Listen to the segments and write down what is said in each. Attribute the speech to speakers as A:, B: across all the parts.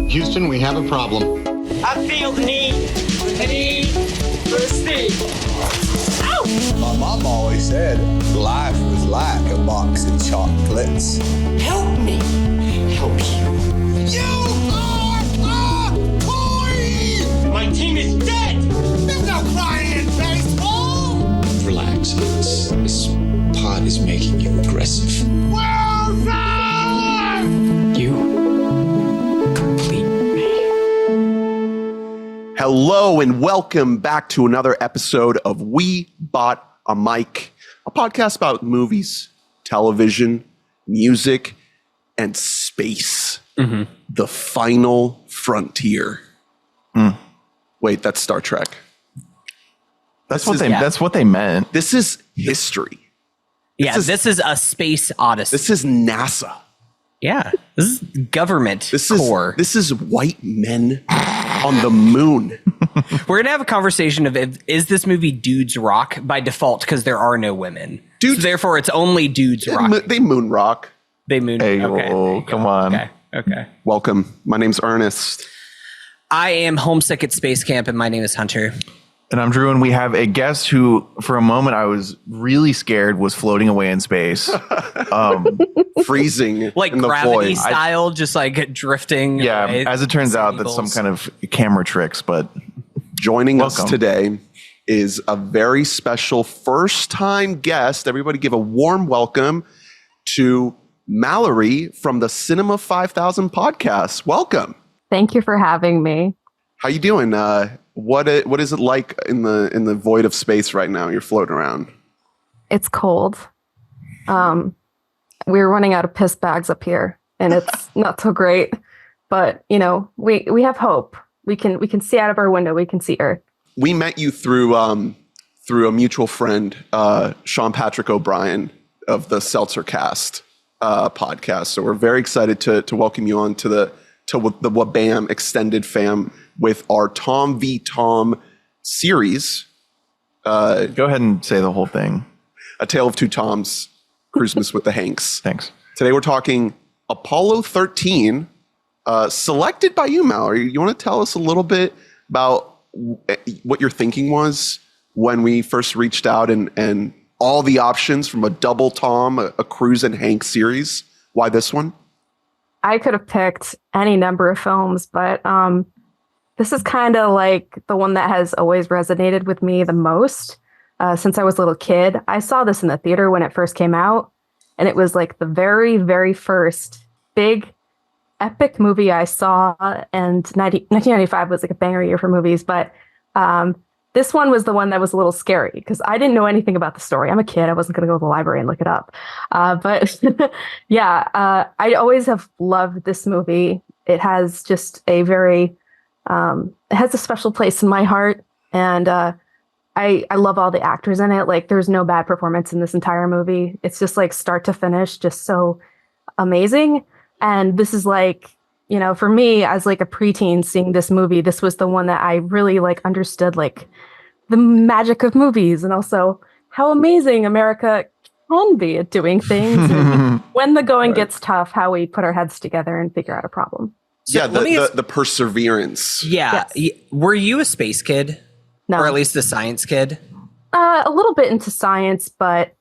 A: Houston, we have a problem.
B: I feel the need for speed. Ow!
C: My mom always said life was like a box of chocolates.
B: Help me help you.
C: You are a toy!
B: My team is dead!
C: There's no crying in baseball!
D: Relax. This pot is making you aggressive.
B: You complete me.
E: Hello and welcome back to another episode of We Bought a Mic, a podcast about movies, television, music, and space. Mm-hmm. The final frontier. Wait, that's Star Trek.
F: That's what they meant.
E: This is history.
G: This is a space odyssey.
E: This is NASA.
G: Yeah, this is government core.
E: This is white men on the moon.
G: We're gonna have a conversation of is this movie dudes rock by default because there are no women.
E: Dudes,
G: so therefore it's only dudes rock.
E: They moon rock.
G: They moon.
F: Hey,
G: okay,
F: come on.
G: Okay.
E: Welcome. My name's Ernest.
G: I am homesick at space camp, and my name is Hunter.
F: And I'm Drew, and we have a guest who, for a moment, I was really scared was floating away in space.
E: Freezing
G: like
E: in the
G: gravity
E: void.
G: style, just like drifting.
F: Yeah,
G: away.
F: as it turns out, that's some kind of camera tricks, but
E: joining
F: welcome.
E: us today is a very special first-time guest. Everybody give a warm welcome to Mallory from the Cinema 5000 podcast. Welcome.
H: Thank you for having me.
E: How you doing? What is it like in the void of space right now? You're floating around.
H: It's cold. We're running out of piss bags up here, and it's not so great. But you know, we have hope. We can see out of our window. We can see Earth. We
E: met you through a mutual friend, Sean Patrick O'Brien of the Seltzer Cast podcast. So we're very excited to welcome you on to the WBAM extended fam with our Tom v. Tom series.
F: Go ahead and say the whole thing.
E: A Tale of Two Toms, Christmas with the Hanks.
F: Thanks.
E: Today we're talking Apollo 13, selected by you, Mallory. You want to tell us a little bit about what your thinking was when we first reached out and all the options from a double Tom, a Cruise and Hanks series? Why this one?
H: I could have picked any number of films, but this is kind of like the one that has always resonated with me the most since I was a little kid. I saw this in the theater when it first came out, and it was like the very, very first big epic movie I saw, and 1995 was like a banger year for movies, but this one was the one that was a little scary because I didn't know anything about the story. I'm a kid. I wasn't going to go to the library and look it up. But yeah, I always have loved this movie. It has just a very, it has a special place in my heart. And I love all the actors in it. Like there's no bad performance in this entire movie. It's just like start to finish, just so amazing. And this is like, you know, for me as like a preteen seeing this movie, this was the one that I really like understood like the magic of movies and also how amazing America can be at doing things. And when the going gets tough, how we put our heads together and figure out a problem.
E: So yeah, the perseverance.
G: Yeah.
H: Yes.
G: Were you a space kid?
H: No.
G: Or at least a science kid?
H: A little bit into science, but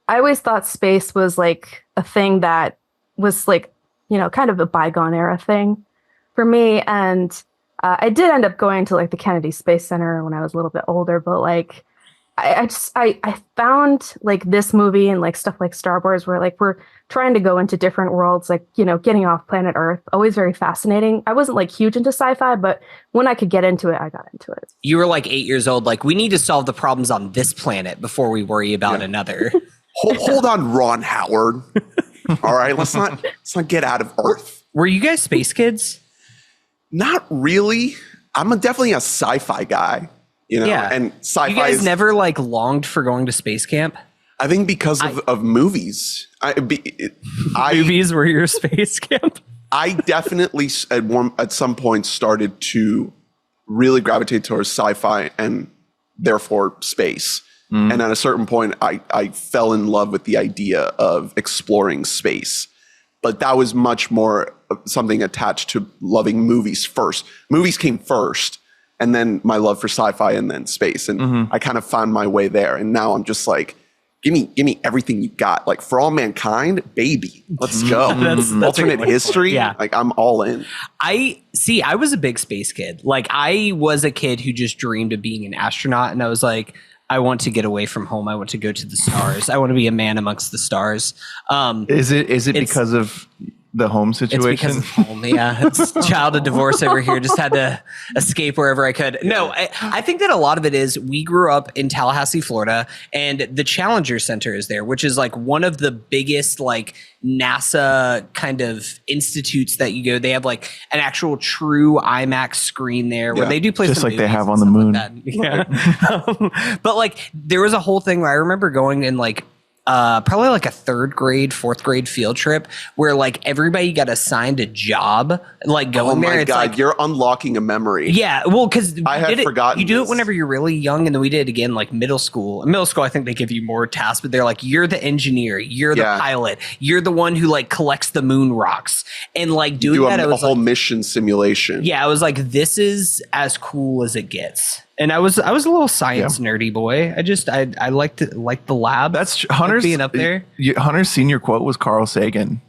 H: I always thought space was like a thing that was like, you know, kind of a bygone era thing for me. And I did end up going to like the Kennedy Space Center when I was a little bit older, but like I found like this movie and like stuff like Star Wars where like we're trying to go into different worlds, like, you know, getting off planet Earth, always very fascinating. I wasn't like huge into sci-fi, but when I could get into it, I got into it.
G: You were like 8 years old, like we need to solve the problems on this planet before we worry about another.
E: Hold on, Ron Howard. All right, let's not get out of Earth.
G: Were you guys space kids?
E: Not really. I'm definitely a sci-fi guy, you know.
G: Yeah.
E: And sci-fi.
G: You guys never like longed for going to space camp?
E: I think because of movies.
G: Movies were your space camp.
E: I definitely at some point started to really gravitate towards sci-fi and therefore space. Mm. And at a certain point, I fell in love with the idea of exploring space. but that was much more something attached to loving movies first. Movies came first, and then my love for sci-fi, and then space. And I kind of found my way there. And now I'm just like, give me everything you got. Like For All Mankind, baby, let's go.
G: That's
E: Alternate history.
G: Yeah.
E: Like I'm all in.
G: I was a big space kid. Like I was a kid who just dreamed of being an astronaut, and I was like, I want to get away from home. I want to go to the stars. I want to be a man amongst the stars.
F: Is it because of the home situation?
G: It's because of home. Yeah, it's child of divorce over here. Just had to escape wherever I could. No, I think that a lot of it is we grew up in Tallahassee, Florida, and the Challenger Center is there, which is like one of the biggest like NASA kind of institutes that you go. They have like an actual true IMAX screen there where they do play
F: just
G: some
F: like they
G: movies
F: have
G: and
F: on the
G: stuff
F: moon.
G: like that. Yeah. But like there was a whole thing where I remember going in like probably like a third grade, fourth grade field trip where like everybody got assigned a job, like going there.
E: Oh my
G: It's
E: God,
G: like,
E: you're unlocking a memory.
G: yeah, well, because
E: I had forgotten
G: You do it
E: this.
G: whenever you're really young, and then we did it again like middle school. In middle school, I think they give you more tasks, but they're like, you're the engineer, you're the pilot, you're the one who like collects the moon rocks, and like doing
E: Do
G: that, I
E: a
G: was
E: whole
G: like,
E: mission simulation.
G: yeah, I was like, this is as cool as it gets. And I was a little science nerdy boy. I liked the lab.
F: That's Hunter's
G: being up there.
F: Hunter's senior quote was Carl Sagan.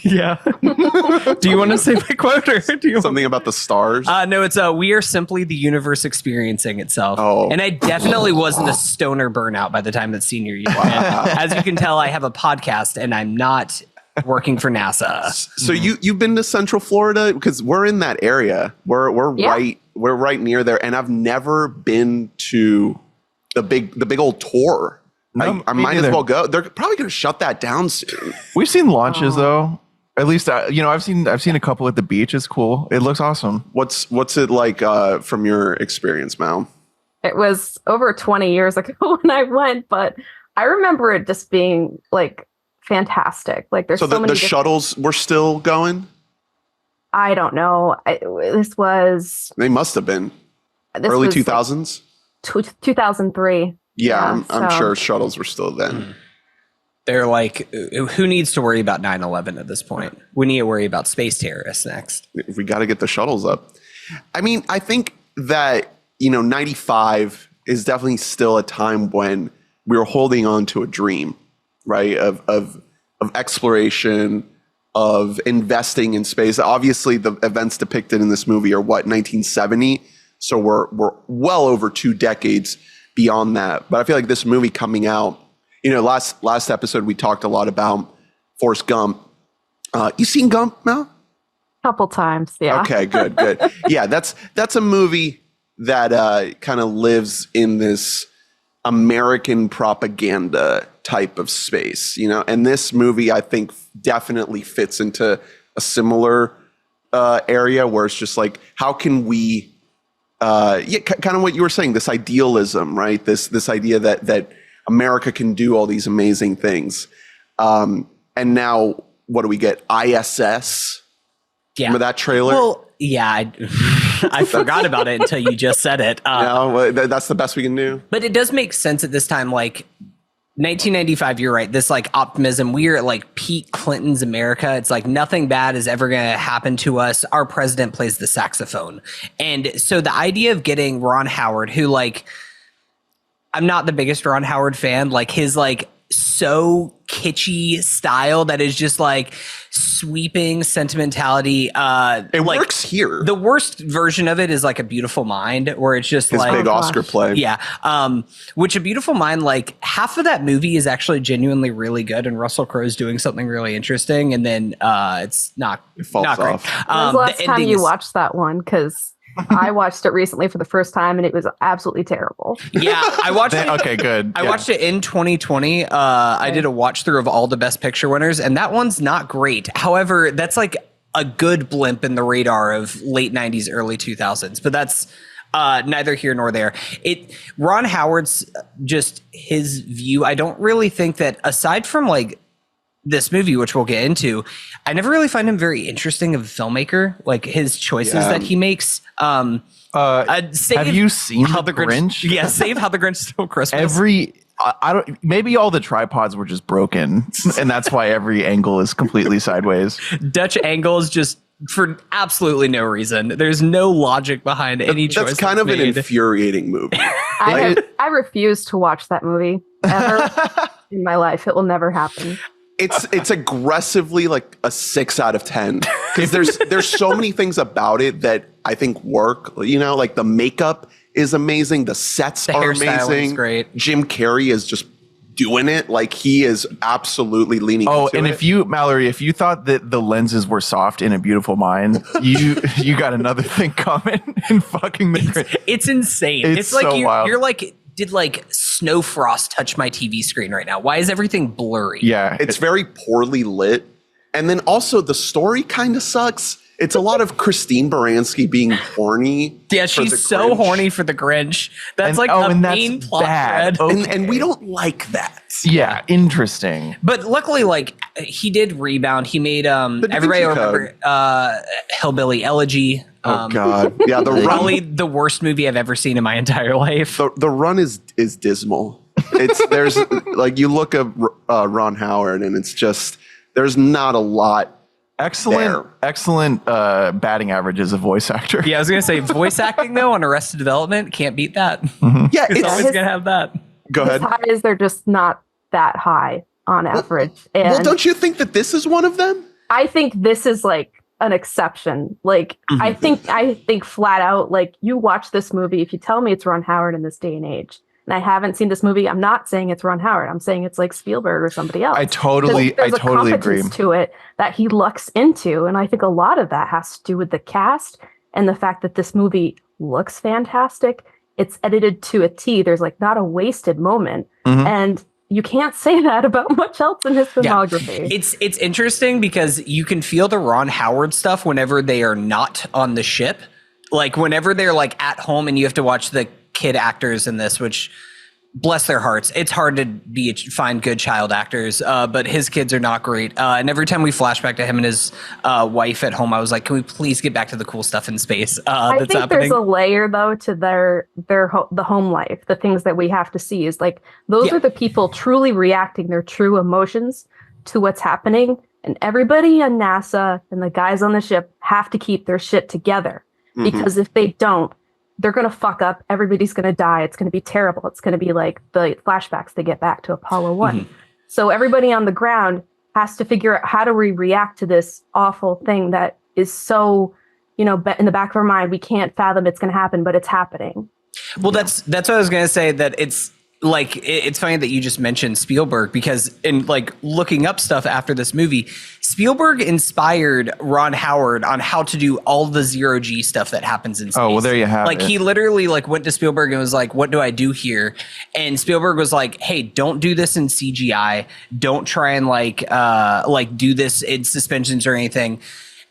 G: Yeah. Do you want to say my quote, or do you
E: Something about the stars.
G: No, it's we are simply the universe experiencing itself.
E: Oh.
G: And I definitely wasn't a stoner burnout by the time that senior year. As you can tell, I have a podcast and I'm not working for NASA.
E: So you've been to Central Florida, because we're in that area. We're right near there, and I've never been to the big old tour.
F: No,
E: I
F: me
E: might as
F: neither.
E: well go. They're probably going to shut that down soon.
F: We've seen launches though. At least I've seen a couple at the beach. It's cool. It looks awesome.
E: What's it like from your experience, Mal?
H: It was over 20 years ago when I went, but I remember it just being like fantastic. Like there's
E: So
H: so many
E: the shuttles were still going?
H: I don't know. This was
E: They must have been early 2000s.
H: 2003.
E: Yeah, I'm
H: so-
E: sure shuttles were still then.
G: They're like, who needs to worry about 9/11 at this point? We need to worry about space terrorists next.
E: We got to get the shuttles up. I mean, I think that 95 is definitely still a time when we were holding on to a dream, right? Of exploration, of investing in space. Obviously, the events depicted in this movie are 1970, so we're well over 2 decades beyond that. But I feel like this movie coming out, last episode we talked a lot about Forrest Gump. You seen Gump, Mel?
H: Couple times, yeah.
E: Okay, good. Yeah, that's a movie that kind of lives in this American propaganda type of space, and this movie I think definitely fits into a similar area where it's just like, how can we kind of what you were saying, this idealism, right? This idea that America can do all these amazing things. And now what do we get? ISS?
G: Yeah.
E: Remember that trailer?
G: Well, yeah, I forgot about it until you just said it.
E: That's the best we can do.
G: But it does make sense at this time, like 1995, you're right. This like optimism, we are at like Pete Clinton's America. It's like nothing bad is ever going to happen to us. Our president plays the saxophone. And so the idea of getting Ron Howard, who like, I'm not the biggest Ron Howard fan, like his like so kitschy style that is just like sweeping sentimentality.
E: It works here.
G: The worst version of it is like A Beautiful Mind, where it's just
E: His
G: like
E: big Oscar play.
G: yeah. Which A Beautiful Mind, like half of that movie is actually genuinely really good, and Russell Crowe's doing something really interesting, and then it's not
E: falls
G: not great.
E: off.
H: When's the last time you watched that one? Because I watched it recently for the first time, and it was absolutely terrible.
G: Yeah, I watched it.
F: Okay, good.
G: I watched it in 2020. I did a watch through of all the Best Picture winners, and that one's not great. However, that's like a good blimp in the radar of late 90s, early 2000s. But that's neither here nor there. Ron Howard's just his view. I don't really think that, aside from like this movie, which we'll get into, I never really find him very interesting of a filmmaker. Like his choices that he makes.
F: Have you seen
G: How
F: The Grinch?
G: Yeah, save How the Grinch Stole Christmas.
F: I don't. Maybe all the tripods were just broken, and that's why every angle is completely sideways.
G: Dutch angles just for absolutely no reason. There's no logic behind any choice.
E: That's kind of an infuriating movie.
H: I refuse to watch that movie ever in my life. It will never happen.
E: It's aggressively like a 6 out of 10 because there's so many things about it that I think work. You know, like the makeup is amazing, the sets are amazing.
G: Great.
E: Jim Carrey is just doing it like he is absolutely leaning. into
F: and
E: it.
F: if you, Mallory, if you thought that the lenses were soft in A Beautiful Mind, you got another thing coming in fucking the.
G: It's insane. It's like
F: so wild.
G: You're like, did like snow frost touch my TV screen right now? Why is everything blurry?
F: Yeah,
E: it's very poorly lit, and then also the story kind of sucks. It's a lot of Christine Baranski being horny.
G: Yeah, she's so horny for the Grinch. That's a main plot thread.
F: Okay.
E: And we don't like that.
F: Yeah, interesting.
G: But luckily, like he did rebound. He made everybody remember Hillbilly Elegy.
E: Oh God, yeah,
G: probably the worst movie I've ever seen in my entire life.
E: The run is dismal. There's like you look at Ron Howard and it's just there's not a lot.
F: Excellent batting average as a voice actor.
G: Yeah, I was gonna say voice acting though on Arrested Development can't beat that.
F: Mm-hmm.
E: Yeah,
G: it's always gonna have that.
E: Go ahead.
H: His highs, they're just not that high on average.
E: Well, don't you think that this is one of them?
H: I think this is like an exception. Like I think flat out, like you watch this movie, if you tell me it's Ron Howard in this day and age, and I haven't seen this movie, I'm not saying it's Ron Howard. I'm saying it's like Spielberg or somebody else.
F: I totally agree.
H: To it that he lucks into, and I think a lot of that has to do with the cast and the fact that this movie looks fantastic. It's edited to a T. There's like not a wasted moment, and you can't say that about much else in his filmography.
G: Yeah. It's interesting because you can feel the Ron Howard stuff whenever they are not on the ship, like whenever they're like at home and you have to watch the kid actors in this, which bless their hearts, it's hard to find good child actors, but his kids are not great, and every time we flash back to him and his wife at home, I was like, can we please get back to the cool stuff in space
H: I think there's a layer though to the home life. The things that we have to see is like those are the people truly reacting their true emotions to what's happening, and everybody on NASA and the guys on the ship have to keep their shit together, because if they don't, they're going to fuck up. Everybody's going to die. It's going to be terrible. It's going to be like the flashbacks they get back to Apollo 1. So everybody on the ground has to figure out how do we react to this awful thing that is so, in the back of our mind, we can't fathom it's going to happen, but it's happening.
G: Well, that's what I was going to say, that it's like, it's funny that you just mentioned Spielberg, because in like looking up stuff after this movie, Spielberg inspired Ron Howard on how to do all the zero-G stuff that happens in space.
F: Oh, well, there you have
G: it. Like he literally like went to Spielberg and was like, what do I do here? And Spielberg was like, hey, don't do this in CGI. Don't try and like do this in suspensions or anything.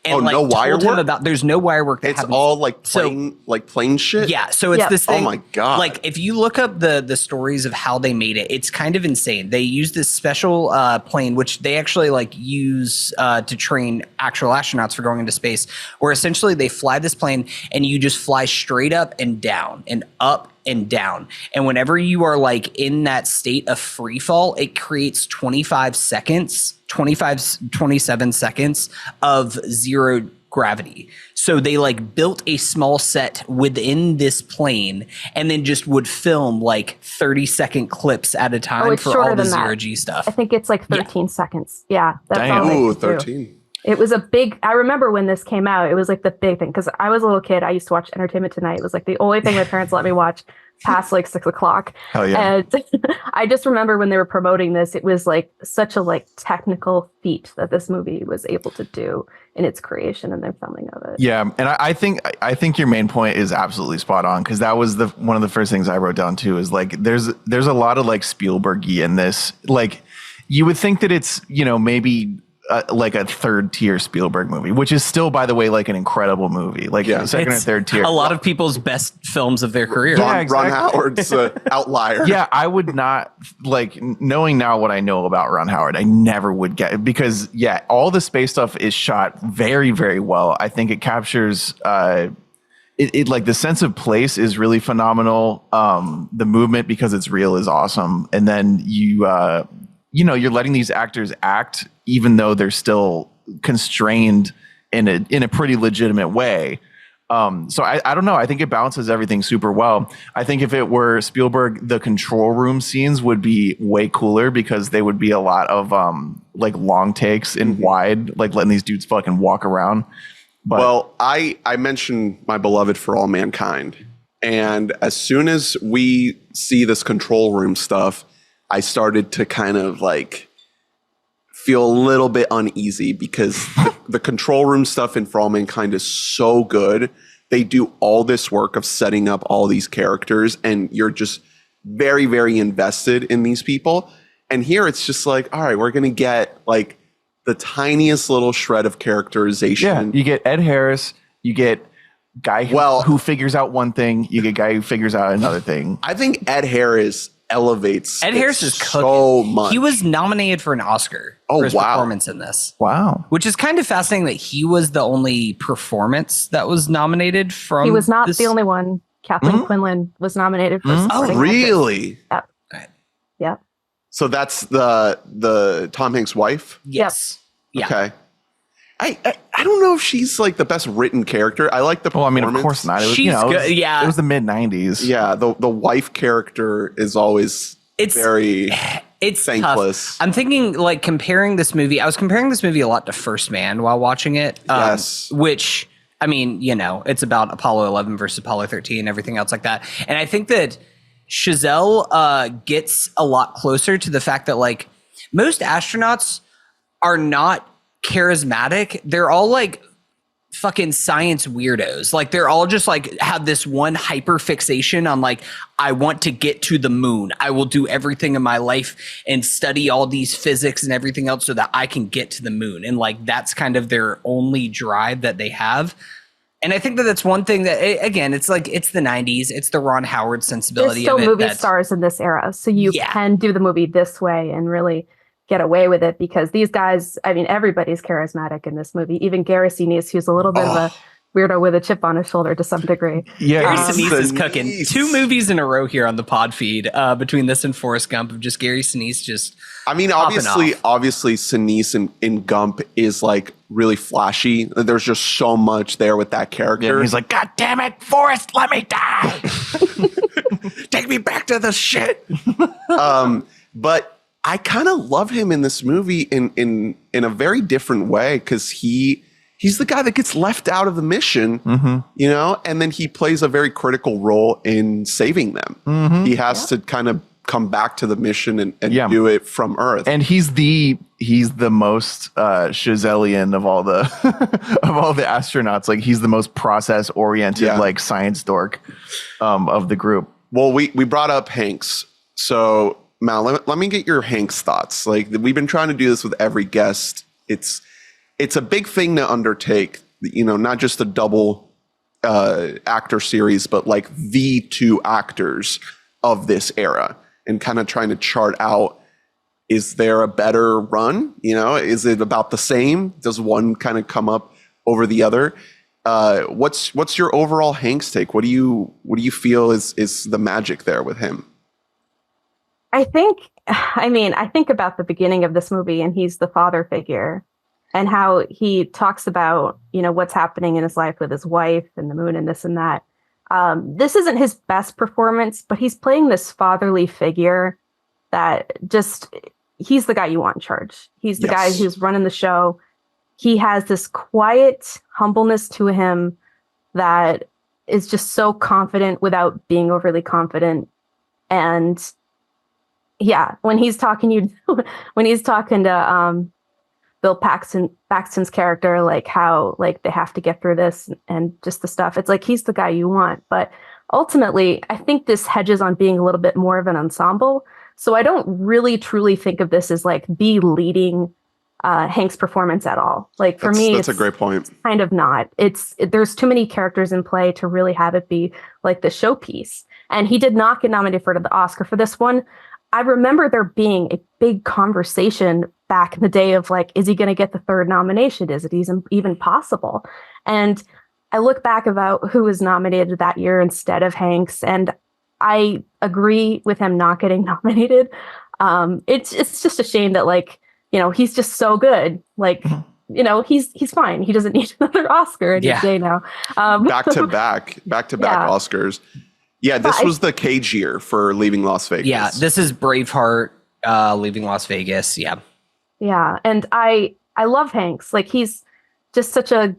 G: And
E: no wire work?
G: There's no wire work.
E: It's all like plain shit.
G: Yeah. So it's this thing.
E: Oh my God.
G: Like if you look up the stories of how they made it, it's kind of insane. They use this special plane, which they actually like use to train actual astronauts for going into space, where essentially they fly this plane and you just fly straight up and down and up and down. And whenever you are like in that state of free fall, it creates 27 seconds of zero gravity. So they like built a small set within this plane and then just would film like 30-second clips at a time for all the zero-G stuff.
H: I think it's like 13 seconds. Yeah. That's all.
E: Ooh, 13.
H: It was I remember when this came out, it was like the big thing. Because I was a little kid. I used to watch Entertainment Tonight. It was like the only thing my parents let me watch past like 6 o'clock.
F: Hell yeah.
H: And I just remember when they were promoting this, it was like such a like technical feat that this movie was able to do in its creation and their filming of it.
F: Yeah. And I think your main point is absolutely spot on, because that was one of the first things I wrote down too, is like there's a lot of like Spielberg-y in this. Like you would think that it's, maybe like a third tier Spielberg movie, which is still, by the way, like an incredible movie, like second or third tier.
G: A lot of people's best films of their career.
E: Ron Howard's outlier.
F: Yeah, I would not, like, knowing now what I know about Ron Howard, I never would get it, because all the space stuff is shot very, very well. I think it captures it like the sense of place is really phenomenal. The movement, because it's real, is awesome. And then you're letting these actors act even though they're still constrained in a pretty legitimate way. So I don't know. I think it balances everything super well. I think if it were Spielberg, the control room scenes would be way cooler because they would be a lot of like long takes and wide, like letting these dudes fucking walk around. But,
E: well, I mentioned My Beloved for All Mankind. And as soon as we see this control room stuff, I started to kind of like feel a little bit uneasy because the control room stuff in For All Mankind is so good. They do all this work of setting up all these characters and you're just very, very invested in these people. And here it's just like, all right, we're going to get like the tiniest little shred of characterization.
F: yeah, you get Ed Harris, you get guy who figures out one thing, you get guy who figures out another thing.
E: I think Ed Harris elevates
G: Ed Harris is
E: so
G: cooking.
E: much.
G: He was nominated for an Oscar for his performance in this.
F: Wow.
G: Which is kind of fascinating that he was the only performance that was nominated from.
H: He was not the only one. Kathleen Quinlan was nominated for supporting
E: really?
H: actress. Yep. Yep.
E: So that's the Tom Hanks' wife?
G: Yes. Yeah.
E: Okay. I don't know if she's like the best written character. I like the performance.
F: Well, I mean, of course not. It was,
G: She's good. Yeah.
F: It was the mid 90s.
E: Yeah, the wife character is always very
G: it's
E: thankless.
G: Tough. I'm thinking like comparing this movie. I was comparing this movie a lot to First Man while watching it.
E: Yes.
G: Which, I mean, it's about Apollo 11 versus Apollo 13 and everything else like that. And I think that Chazelle gets a lot closer to the fact that like most astronauts are not charismatic. They're all like fucking science weirdos. Like they're all just like have this one hyper fixation on like, I want to get to the moon. I will do everything in my life and study all these physics and everything else so that I can get to the moon. And like, that's kind of their only drive that they have. And I think that that's one thing that, again, it's like, it's the 90s. It's the Ron Howard sensibility
H: There's still
G: of it.
H: movie stars in this era. So you can do the movie this way and really get away with it because these guys, I mean, everybody's charismatic in this movie. Even Gary Sinise, who's a little bit of a weirdo with a chip on his shoulder to some degree.
F: Yeah,
G: Gary Sinise is cooking 2 movies in a row here on the pod feed between this and Forrest Gump of just Gary Sinise just
E: I mean, obviously Sinise in Gump is like really flashy. There's just so much there with that character.
F: Yeah, he's like, God damn it, Forrest, let me die.
E: Take me back to the shit. But I kind of love him in this movie in a very different way because he's the guy that gets left out of the mission, and then he plays a very critical role in saving them. He has to kind of come back to the mission and do it from Earth.
F: And he's the most Chazellian of all the of all the astronauts. Like he's the most process oriented, like science dork of the group.
E: Well, we brought up Hanks, so Mal, let me get your Hanks thoughts. Like we've been trying to do this with every guest. It's a big thing to undertake, not just a double actor series, but like the 2 actors of this era and kind of trying to chart out, is there a better run? Is it about the same? Does one kind of come up over the other? What's your overall Hanks take? What do you feel is the magic there with him?
H: I think about the beginning of this movie and he's the father figure and how he talks about, what's happening in his life with his wife and the moon and this and that. This isn't his best performance, but he's playing this fatherly figure that he's the guy you want in charge. He's the guy who's running the show. He has this quiet humbleness to him that is just so confident without being overly confident. And yeah, when he's talking to Bill Paxton's character, like how like they have to get through this and just the stuff. It's like he's the guy you want. But ultimately, I think this hedges on being a little bit more of an ensemble. So I don't really truly think of this as like the leading Hanks performance at all. Like for me,
E: that's a great point.
H: Kind of not. There's too many characters in play to really have it be like the showpiece. And he did not get nominated for the Oscar for this one. I remember there being a big conversation back in the day of like, is he going to get the 3rd nomination? Is it even possible? And I look back about who was nominated that year instead of Hanks, and I agree with him not getting nominated. It's just a shame that, like, you know, he's just so good. Like, you know, he's fine. He doesn't need another Oscar any day now.
E: Back to back Oscars. Yeah, this was the Cage year for Leaving Las Vegas.
G: Yeah, this is Braveheart, Leaving Las Vegas. Yeah.
H: Yeah, and I love Hanks. Like, he's just such a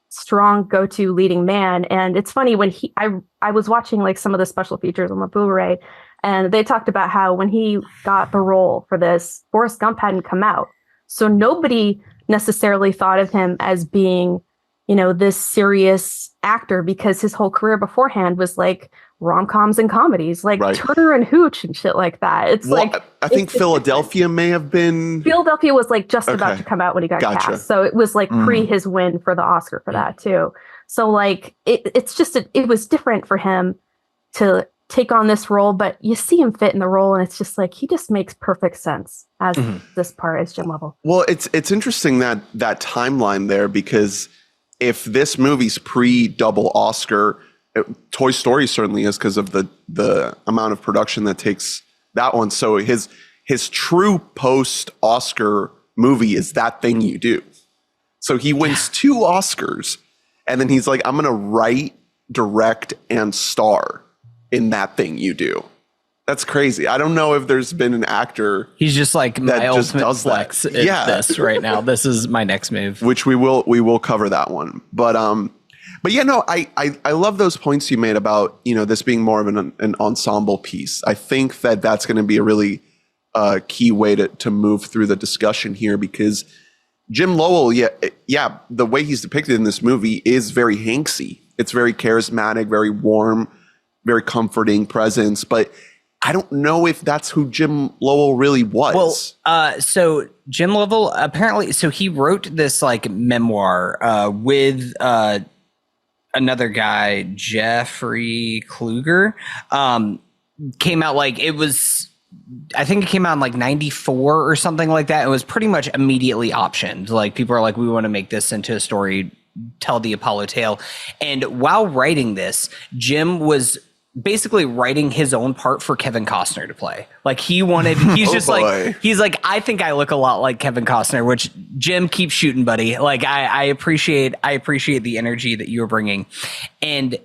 H: strong go-to leading man. And it's funny when I was watching like some of the special features on the Blu-ray, and they talked about how when he got the role for this, Forrest Gump hadn't come out. So nobody necessarily thought of him as being, you know, this serious actor, because his whole career beforehand was like rom-coms and comedies, like Turner and Hooch and shit like that. It's
E: I think Philadelphia may have been.
H: Philadelphia was like just about to come out when he got cast, so it was like pre his win for the Oscar for that too. So like it's just it was different for him to take on this role, but you see him fit in the role, and it's just like he just makes perfect sense as this part as Jim Lovell.
E: Well, it's interesting that timeline there, because if this movie's pre-double Oscar, Toy Story certainly is, because of the amount of production that takes that one. So his true post-Oscar movie is That Thing You Do. So he wins 2 Oscars, and then he's like, I'm going to write, direct, and star in That Thing You Do. That's crazy. I don't know if there's been an actor.
G: He's just like, my ultimate flex is this right now. This is my next move.
E: Which we will cover that one. But yeah, no, I love those points you made about, you know, this being more of an ensemble piece. I think that's going to be a really key way to move through the discussion here, because Jim Lovell, the way he's depicted in this movie is very Hanksy. It's very charismatic, very warm, very comforting presence, but I don't know if that's who Jim Lovell really was.
G: Well, so Jim Lovell apparently, so he wrote this like memoir with another guy, Jeffrey Kluger. Came out like I think it came out in like 94 or something like that. It was pretty much immediately optioned. Like, people are like, we want to make this into a story, tell the Apollo tale. And while writing this, Jim was basically writing his own part for Kevin Costner to play. Like, he's like, I think I look a lot like Kevin Costner, which, Jim, keep shooting, buddy. Like, I appreciate the energy that you're bringing. And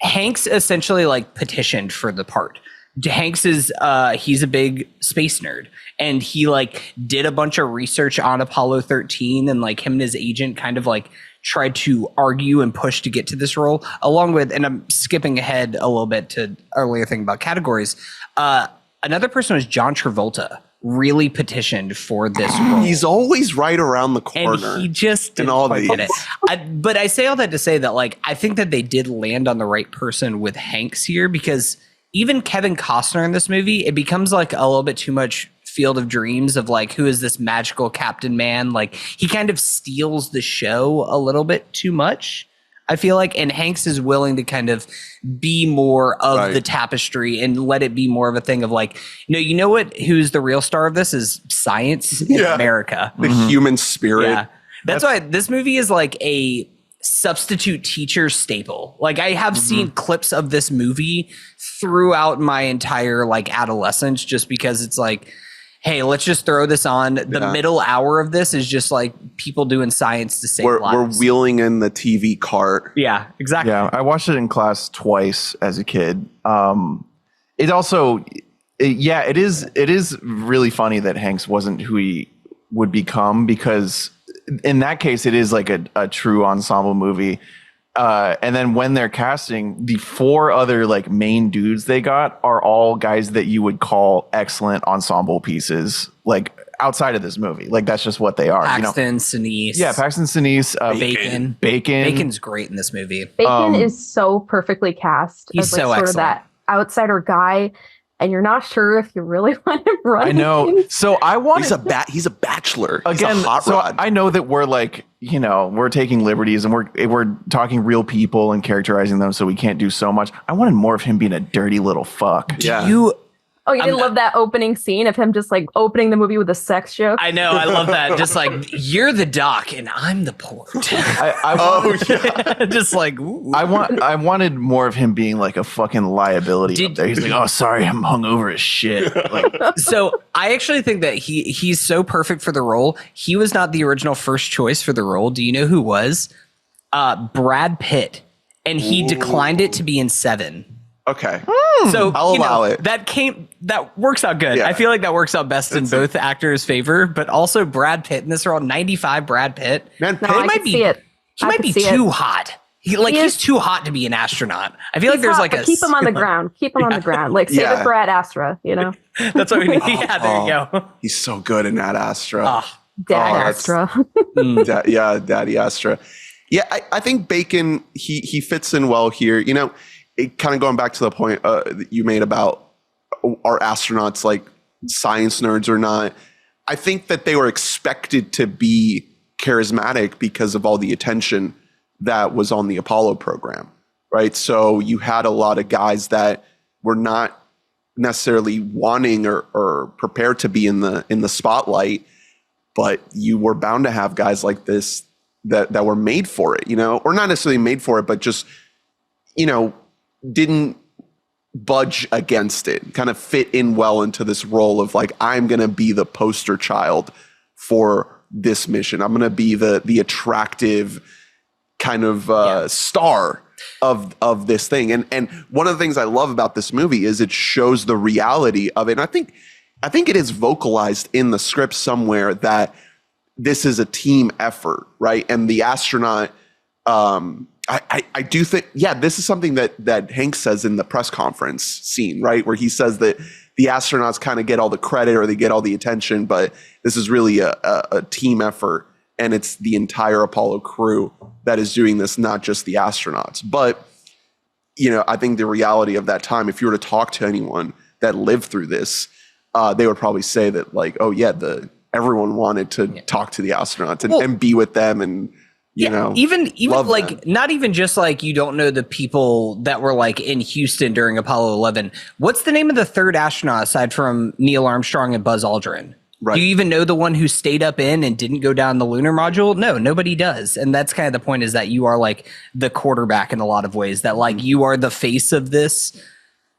G: Hanks essentially like petitioned for the part. Hanks is he's a big space nerd, and he like did a bunch of research on Apollo 13, and like him and his agent kind of like tried to argue and push to get to this role, along with, and I'm skipping ahead a little bit to earlier thing about categories. Another person was John Travolta, really petitioned for this role.
E: He's always right around the corner.
G: And he just didn't quite get it. But I say all that to say that, like, I think that they did land on the right person with Hanks here, because even Kevin Costner in this movie, it becomes like a little bit too much Field of Dreams of like, who is this magical Captain Man? Like, he kind of steals the show a little bit too much, I feel like. And Hanks is willing to kind of be more of the tapestry and let it be more of a thing of like, you know what? Who's the real star of this is science in America.
E: The human spirit.
G: Yeah. That's why this movie is like a substitute teacher staple. Like, I have seen clips of this movie throughout my entire like adolescence, just because it's like, hey, let's just throw this on. The middle hour of this is just like people doing science to save lives. We're
E: wheeling in the TV cart.
G: Yeah, exactly.
F: Yeah, I watched it in class twice as a kid. It also, it is really funny that Hanks wasn't who he would become, because in that case, it is like a true ensemble movie. And then when they're casting, the 4 other like main dudes they got are all guys that you would call excellent ensemble pieces, like outside of this movie. Like, that's just what they are.
G: Paxton, Sinise.
F: Yeah, Paxton, Sinise.
G: Bacon. Bacon's great in this movie.
H: Bacon is so perfully cast.
G: He's
H: as like
G: so
H: sort
G: excellent.
H: of that outsider guy, and you're not sure if you really want him running.
F: I know.
H: things.
F: So I want
E: He's a bachelor.
F: Again,
E: he's a hot rod.
F: I know that we're like, we're taking liberties and we're talking real people and characterizing them, so we can't do so much. I wanted more of him being a dirty little fuck.
E: Yeah.
H: Oh, you didn't love that opening scene of him just like opening the movie with a sex joke?
G: I know. I love that. Just like, you're the dock and I'm the port. Just like, ooh.
F: I wanted more of him being like a fucking liability up there. He's like, oh, sorry, I'm hungover as shit. Like,
G: so I actually think that he's so perfect for the role. He was not the original first choice for the role. Do you know who was? Brad Pitt. And he declined it to be in Seven.
E: Okay.
G: So
E: I'll allow it.
G: That works out good.
E: Yeah.
G: I feel like that works out best in both actors' favor, but also Brad Pitt in this role, 95 Brad Pitt.
E: Man,
H: No, I
G: might
H: can
G: be-
H: see it.
G: He might be too hot. He's too hot to be an astronaut. I feel like there's like a
H: keep him on the ground. Keep him on the ground. Like save it for Ad Astra, you know.
G: That's what we need. Yeah, there you go.
E: he's so good in that Astra.
H: Dad
E: that's-
H: Astra.
E: Daddy Astra. Yeah, I think Bacon, he fits in well here. You know, it kind of going back to the point that you made about are astronauts like science nerds or not. I think that they were expected to be charismatic because of all the attention that was on the Apollo program, right? So you had a lot of guys that were not necessarily wanting or prepared to be in the spotlight, but you were bound to have guys like this that were made for it, you know, or not necessarily made for it, but just, you know, didn't budge against it, kind of fit in well into this role of like, I'm going to be the poster child for this mission. I'm going to be the attractive kind of star of this thing. And one of the things I love about this movie is it shows the reality of it. And I think it is vocalized in the script somewhere that this is a team effort, right? And the astronaut, I do think, this is something that Hank says in the press conference scene, right? Where he says that the astronauts kind of get all the credit or they get all the attention, but this is really a team effort. And it's the entire Apollo crew that is doing this, not just the astronauts. But, you know, I think the reality of that time, if you were to talk to anyone that lived through this, they would probably say that like, oh yeah, everyone wanted to talk to the astronauts and be with them and, you know,
G: even like
E: them.
G: not even just like you don't know the people that were like in Houston during Apollo 11. What's the name of the third astronaut aside from Neil Armstrong and Buzz Aldrin?
E: Right.
G: Do you even know the one who stayed up in and didn't go down the lunar module? No, nobody does. And that's kind of the point, is that you are like the quarterback in a lot of ways, that like you are the face of this,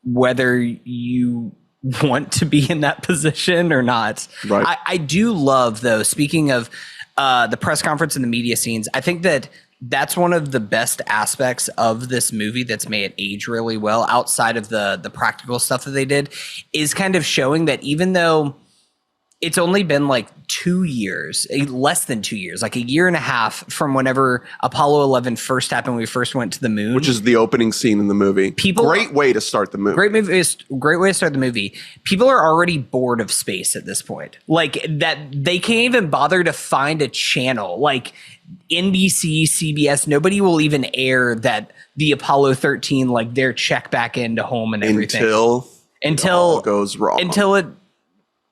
G: whether you want to be in that position or not.
E: Right.
G: I do love, though, speaking of the press conference and the media scenes, I think that that's one of the best aspects of this movie that's made it age really well, outside of the practical stuff that they did, is kind of showing that even though it's only been like 2 years, less than 2 years, like a year and a half from whenever Apollo 11 first happened, we first went to the moon.
E: which is the opening scene in the movie. Great way to start the movie.
G: Great way to start the movie. People are already bored of space at this point. Like that, they can't even bother to find a channel. Like NBC, CBS, nobody will even air that the Apollo 13, like their check back into home and everything.
E: Until it all goes wrong.
G: Until it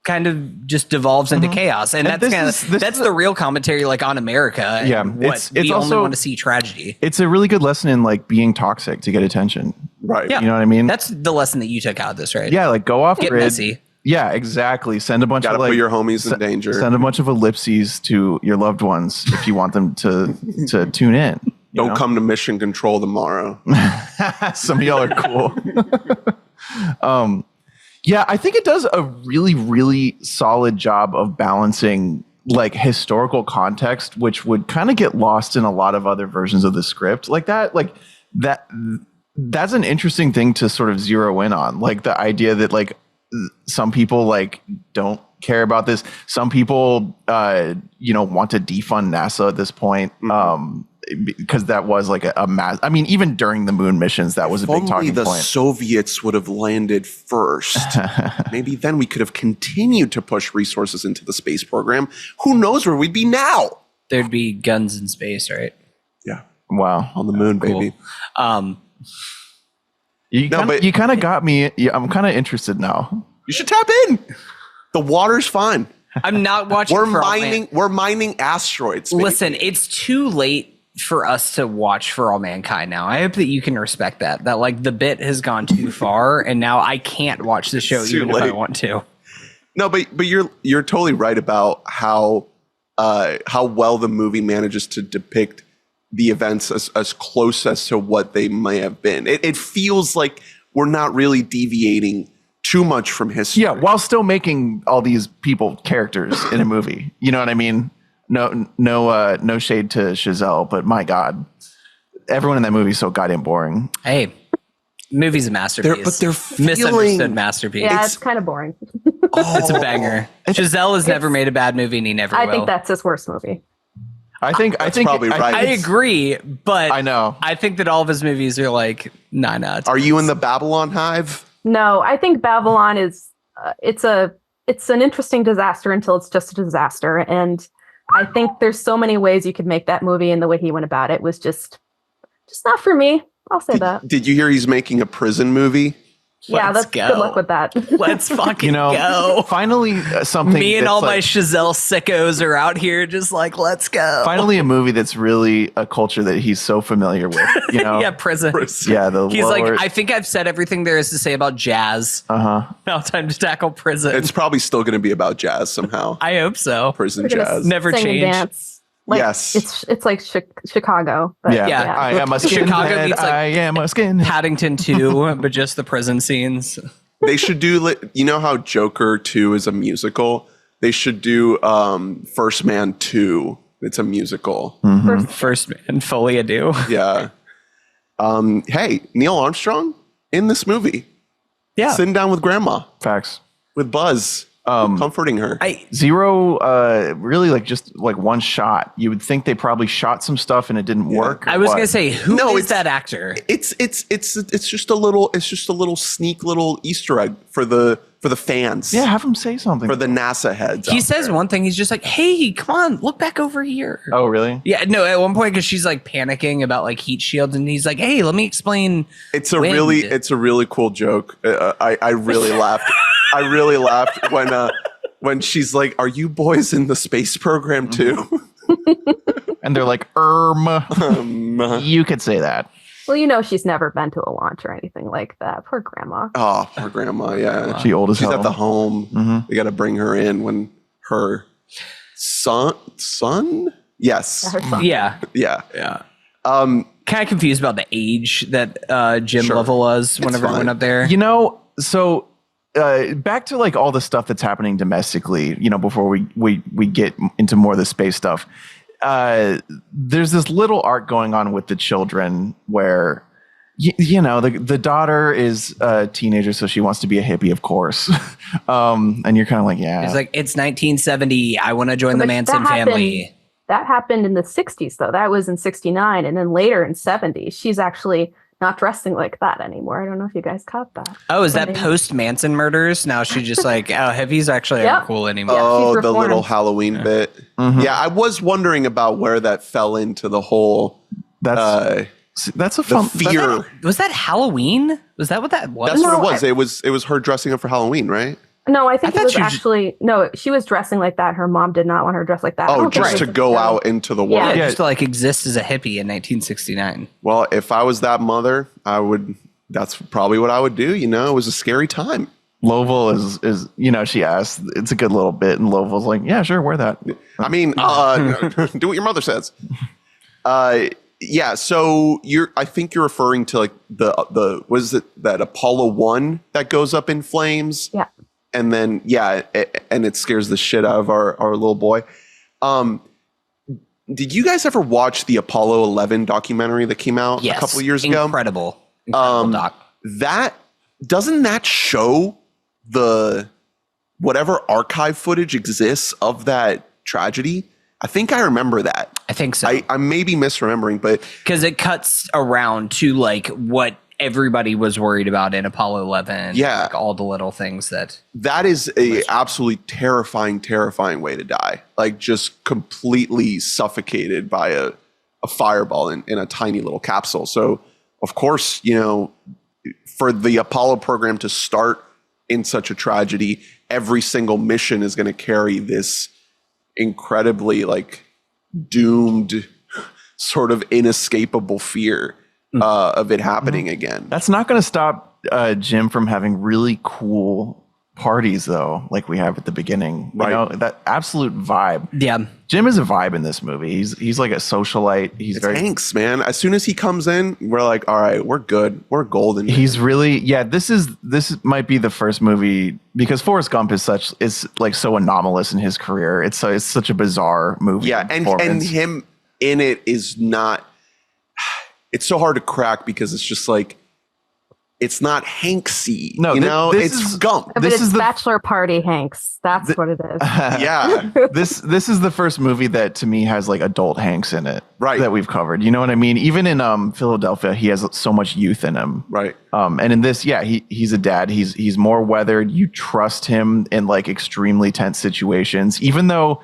G: kind of just devolves into chaos. And that's kind of that's the real commentary, like, on America. And
F: Yeah,
G: what
F: it's
G: we only
F: also
G: want to see tragedy.
F: it's a really good lesson in like being toxic to get attention.
E: Right.
G: Yeah.
F: You know what I mean?
G: That's the lesson that you took out of this, right?
F: Yeah, like go off
G: Get
F: grid.
G: messy.
F: Yeah, exactly. Send a bunch
E: Gotta
F: of like
E: put your homies in danger.
F: Send a bunch of ellipses to your loved ones if you want them to tune in. you
E: Don't
F: know?
E: come to mission control tomorrow.
F: Some of y'all are cool. Yeah, I think it does a really, really solid job of balancing like historical context, which would kind of get lost in a lot of other versions of the script. Like that's an interesting thing to sort of zero in on. Like the idea that like some people like don't care about this. Some people, want to defund NASA at this point. Because that was like a mass. I mean, even during the moon missions, that was a big talking
E: the
F: point.
E: Soviets would have landed first. Maybe then we could have continued to push resources into the space program. Who knows where we'd be now?
G: There'd be guns in space, right?
E: Yeah,
F: Wow.
E: on the moon, baby.
F: You kind of got me. Yeah, I'm kind of interested now.
E: You should tap in. The water's fine.
G: I'm not watching.
E: We're mining asteroids. Baby.
G: Listen, it's too late for us to watch For All Mankind now. I hope that you can respect that like the bit has gone too far and now I can't watch the show even if I want to.
E: No, but you're totally right about how well the movie manages to depict the events as close as to what they may have been. It feels like we're not really deviating too much from history.
F: Yeah, while still making all these people characters in a movie. You know what I mean? No shade to Chazelle, but my God, everyone in that movie is so goddamn boring.
G: Hey, movie's a masterpiece.
E: They're
G: misunderstood masterpiece.
H: Yeah, it's kind of boring.
G: It's a banger. Chazelle has never made a bad movie, and he never will.
H: I think that's his worst movie.
F: I think
E: probably right.
G: I agree, but
F: I know.
G: I think that all of his movies are like 9 out of 10.
E: Are you in the Babylon hive?
H: No, I think Babylon is it's an interesting disaster until it's just a disaster, and I think there's so many ways you could make that movie, and the way he went about it was just not for me. I'll say that.
E: Did you hear he's making a prison movie?
H: Yeah,
G: Let's
H: that's good luck with that.
G: Let's fucking go.
F: Finally something.
G: Me and
F: that's
G: all my
F: like,
G: Chazelle sickos are out here just like, let's go.
F: finally a movie that's really a culture that he's so familiar with. You know?
G: Yeah, prison.
F: Yeah, the
G: He's
F: lower,
G: like, I think I've said everything there is to say about jazz. Now time to tackle prison.
E: It's probably still going to be about jazz somehow.
G: I hope so.
E: Prison
H: We're gonna
E: jazz.
G: Never
H: sing and
G: change.
H: dance. Like,
E: Yes.
H: it's like Chicago. But
F: yeah, I am a skinhead.
G: Chicago means like
F: I am a skinhead.
G: Paddington 2, but just the prison scenes.
E: They should do, you know how Joker 2 is a musical? They should do First Man 2. It's a musical.
G: First man, fully ado.
E: Yeah. Hey, Neil Armstrong in this movie.
G: Yeah.
E: Sitting down with grandma,
F: Facts.
E: with Buzz, comforting her.
F: Zero, really like just like one shot. You would think they probably shot some stuff and it didn't work. or
G: I was
F: what?
G: going to say, who is
E: it's-
G: that actor?
E: It's just a little sneak little Easter egg for the fans.
F: Yeah, have him say something.
E: For the NASA heads.
G: He
E: out
G: says
E: there.
G: one thing. He's just like, hey, come on, look back over here.
F: Oh, really?
G: Yeah, no, at one point, because she's like panicking about like heat shields, and he's like, hey, let me explain.
E: It's a
G: wind.
E: really cool joke. I really laughed. I really laughed when she's like, "Are you boys in the space program too?"
F: And they're like, you could say that.
H: well, you know, she's never been to a launch or anything like that. Poor grandma.
E: Oh, poor grandma. Yeah,
F: She old as
E: she's
F: hell.
E: at the home. They got to bring her in when her son. Yes.
H: Her son.
G: Yeah,
E: Yeah.
G: yeah. Kind of confused about the age that Jim
E: Sure.
G: Lovell was whenever he
E: fine.
G: went up there.
F: You know, so back to like all the stuff that's happening domestically, you know, before we get into more of the space stuff. There's this little arc going on with the children where, you know, the daughter is a teenager, so she wants to be a hippie, of course. And you're kind of like, yeah.
G: He's like, it's 1970. I want to join the
H: But
G: Manson family.
H: That happened in the 60s, though. That was in 69. And then later in 70s, she's actually not dressing like that anymore. I don't know if you guys caught that.
G: Oh, is that
H: But-
G: post Manson murders? Now she's just like, oh, hippies actually
H: Yep.
G: aren't cool anymore.
E: Oh,
H: she's
E: the little
H: reformed.
E: Halloween bit. Yeah, I was wondering about where that fell into the whole
F: that's a
E: the
F: fun
E: fear.
G: Was that Halloween? Was that what that was?
E: That's what
H: No,
E: it was. It was her dressing up for Halloween, right?
H: No, I think
G: I
H: it
G: thought
H: was
G: she was-
H: actually no. She was dressing like that. Her mom did not want her dressed like that. I
E: Oh,
H: don't think
E: just
H: it
E: to
H: was a
E: go
H: joke.
E: out into the
H: Yeah.
E: world.
G: Just to like exist as a hippie in 1969.
E: Well, if I was that mother, I would. That's probably what I would do. You know, it was a scary time.
F: Lovell is you know, she asked, it's a good little bit, and Lovell's like, yeah, sure, wear that.
E: I mean, do what your mother says. Yeah. So I think you're referring to like the what is it, that Apollo 1 that goes up in flames?
H: Yeah.
E: And then and it scares the shit out of our little boy. Did you guys ever watch the Apollo 11 documentary that came out
G: Yes.
E: a couple of years ago?
G: Incredible doc.
E: That doesn't that show the whatever archive footage exists of that tragedy? I think I remember that.
G: I think so.
E: I may be misremembering, but
G: Because it cuts around to like what everybody was worried about in Apollo 11.
E: Yeah.
G: Like all the little things that.
E: that is a absolutely terrifying way to die. Like just completely suffocated by a fireball in a tiny little capsule. So of course, you know, for the Apollo program to start in such a tragedy, every single mission is going to carry this incredibly like doomed sort of inescapable fear of it happening again.
F: That's not going to stop Jim from having really cool parties, though, like we have at the beginning.
E: Right.
F: You know, that absolute vibe.
G: Yeah.
F: Jim is a vibe in this movie. He's like a socialite. He's
E: It's
F: very
E: Hanks, man. As soon as he comes in, we're like, all right, we're good. We're golden.
F: He's really, this might be the first movie, because Forrest Gump is like so anomalous in his career. It's such a bizarre movie.
E: Yeah, and him in it is not. It's so hard to crack because it's just like, it's not Hanksy.
F: No,
E: it's Gump.
H: But it's Bachelor Party Hanks. That's what it is.
E: Yeah,
F: this is the first movie that to me has like adult Hanks in it,
E: right?
F: That we've covered. You know what I mean? Even in Philadelphia, he has so much youth in him,
E: right?
F: And in this, he's a dad. He's more weathered. You trust him in like extremely tense situations, even though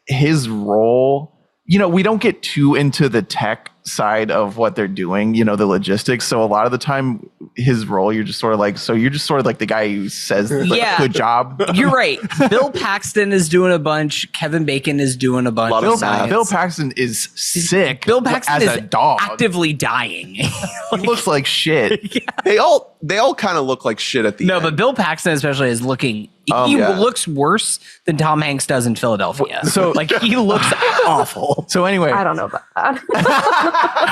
F: his role. You know, we don't get too into the tech side of what they're doing, you know, the logistics. So a lot of the time, his role, you're just sort of like the guy who says, like, good job.
G: You're right. Bill Paxton is doing a bunch. Kevin Bacon is doing a bunch.
F: Bill Paxton is sick.
G: Bill Paxton
F: as
G: is
F: a dog.
G: actively dying.
F: He looks like shit.
G: Yeah.
E: They all kind of look like shit at the end.
G: But Bill Paxton especially is looking. He looks worse than Tom Hanks does in Philadelphia. So like he looks awful.
F: So anyway,
H: I don't know about that.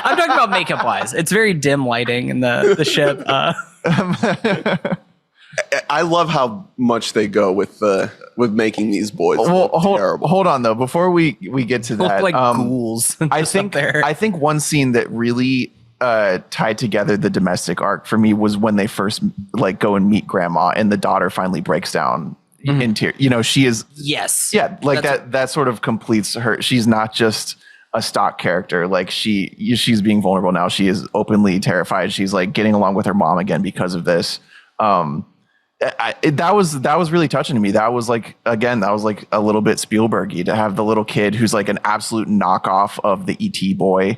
G: I'm talking about makeup wise. It's very dim lighting in the ship.
E: I love how much they go with making these boys terrible.
F: Hold on though. Before we get to that,
G: like ghouls.
F: I think one scene that really tied together the domestic arc for me was when they first like go and meet grandma and the daughter finally breaks down in tears. You know, she is like that sort of completes her. She's not just a stock character. Like she's being vulnerable now. She is openly terrified. She's like getting along with her mom again because of this. That was really touching to me. That was like a little bit Spielbergy to have the little kid who's like an absolute knockoff of the E.T. boy.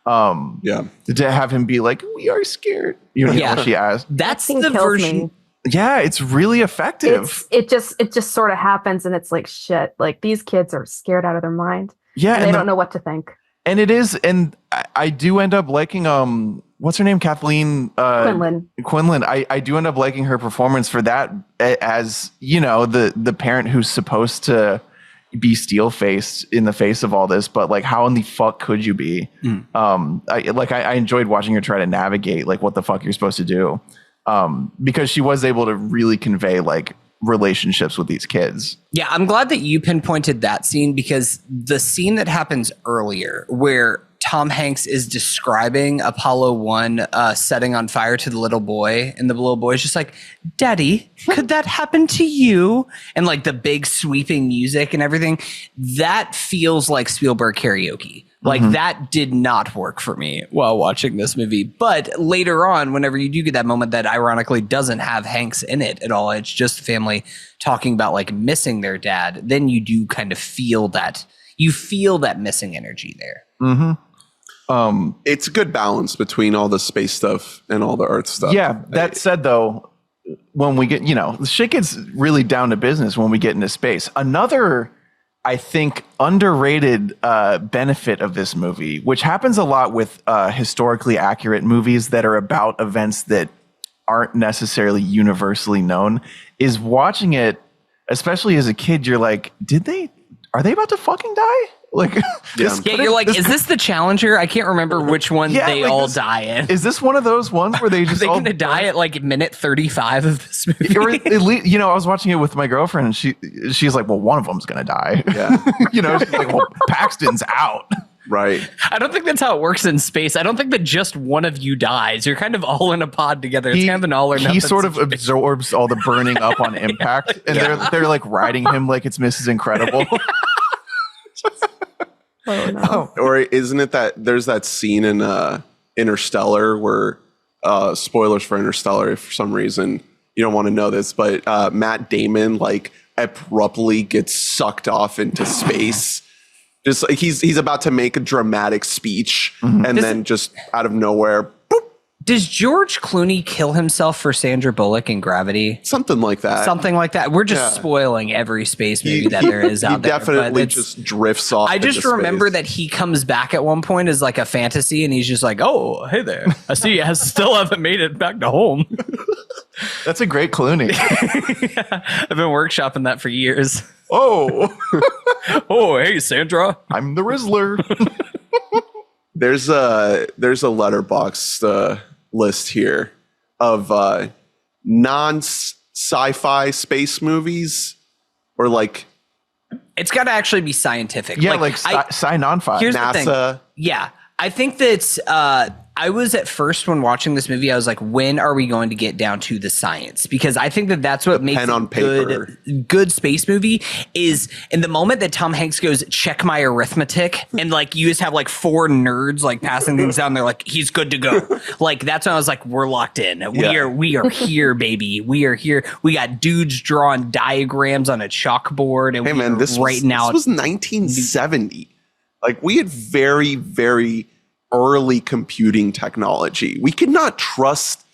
F: To have him be like, we are scared. You know what she asked.
G: That's the version.
H: Me.
F: Yeah, it's really effective.
H: It just sort of happens, and it's like shit. Like these kids are scared out of their mind.
F: Yeah,
H: and they don't know what to think.
F: And it is, and I do end up liking what's her name? Kathleen Quinlan. I do end up liking her performance for that, as you know, the parent who's supposed to be steel-faced in the face of all this, but like how in the fuck could you be? I enjoyed watching her try to navigate like what the fuck you're supposed to do, because she was able to really convey like relationships with these kids.
G: Yeah, I'm glad that you pinpointed that scene, because the scene that happens earlier where Tom Hanks is describing Apollo 1 setting on fire to the little boy, and the little boy is just like, Daddy, could that happen to you? And like the big sweeping music and everything, that feels like Spielberg karaoke. Like that did not work for me while watching this movie. But later on, whenever you do get that moment that ironically doesn't have Hanks in it at all, it's just family talking about like missing their dad, then you do kind of feel that. You feel that missing energy there.
E: It's a good balance between all the space stuff and all the Earth stuff.
F: Yeah, that said though, when we get, the shit gets really down to business when we get into space. Another, I think, underrated benefit of this movie, which happens a lot with historically accurate movies that are about events that aren't necessarily universally known, is watching it, especially as a kid, you're like, are they about to fucking die? Like,
G: you're like, is this the Challenger? I can't remember which one they all die in.
F: Is this one of those ones where they just
G: are they going to die at like minute 35 of this movie?
F: Or at least, I was watching it with my girlfriend, and she's like, well, one of them's going to die.
E: Yeah.
F: She's like, well, Paxton's out.
E: Right.
G: I don't think that's how it works in space. I don't think that just one of you dies. You're kind of all in a pod together. It's kind of an all or nothing.
F: He sort of absorbs all the burning up on impact, and they're like riding him like it's Mrs. Incredible.
H: Oh, no.
E: Or isn't it that there's that scene in Interstellar where spoilers for Interstellar, if for some reason you don't want to know this, but Matt Damon like abruptly gets sucked off into space. Just like he's about to make a dramatic speech, and then just out of nowhere, boop.
G: Does George Clooney kill himself for Sandra Bullock in Gravity?
E: Something like that.
G: Something like that. We're just spoiling every space movie that there is out there.
E: He definitely just drifts off.
G: I just remember that he comes back at one point as like a fantasy, and he's just like, "Oh, hey there! I see you still haven't made it back to home."
F: That's a great Clooney.
G: I've been workshopping that for years.
F: Oh,
G: Oh, hey Sandra,
F: I'm the Rizzler.
E: There's a Letterboxd list here of non-sci-fi space movies, or like
G: it's got to actually be scientific.
F: Yeah, like sci-non-fi.
G: Here's
E: NASA.
G: the thing. Yeah, I think that I was at first when watching this movie, I was like, when are we going to get down to the science? Because I think that that's what makes it good space movie is in the moment that Tom Hanks goes, check my arithmetic. And like, you just have like 4 nerds like passing things down. They're like, he's good to go. Like, that's when I was like, we're locked in. We are here, baby. We are here. We got dudes drawing diagrams on a chalkboard. And
E: hey man, this was 1970. Like, we had very, very early computing technology. We could not trust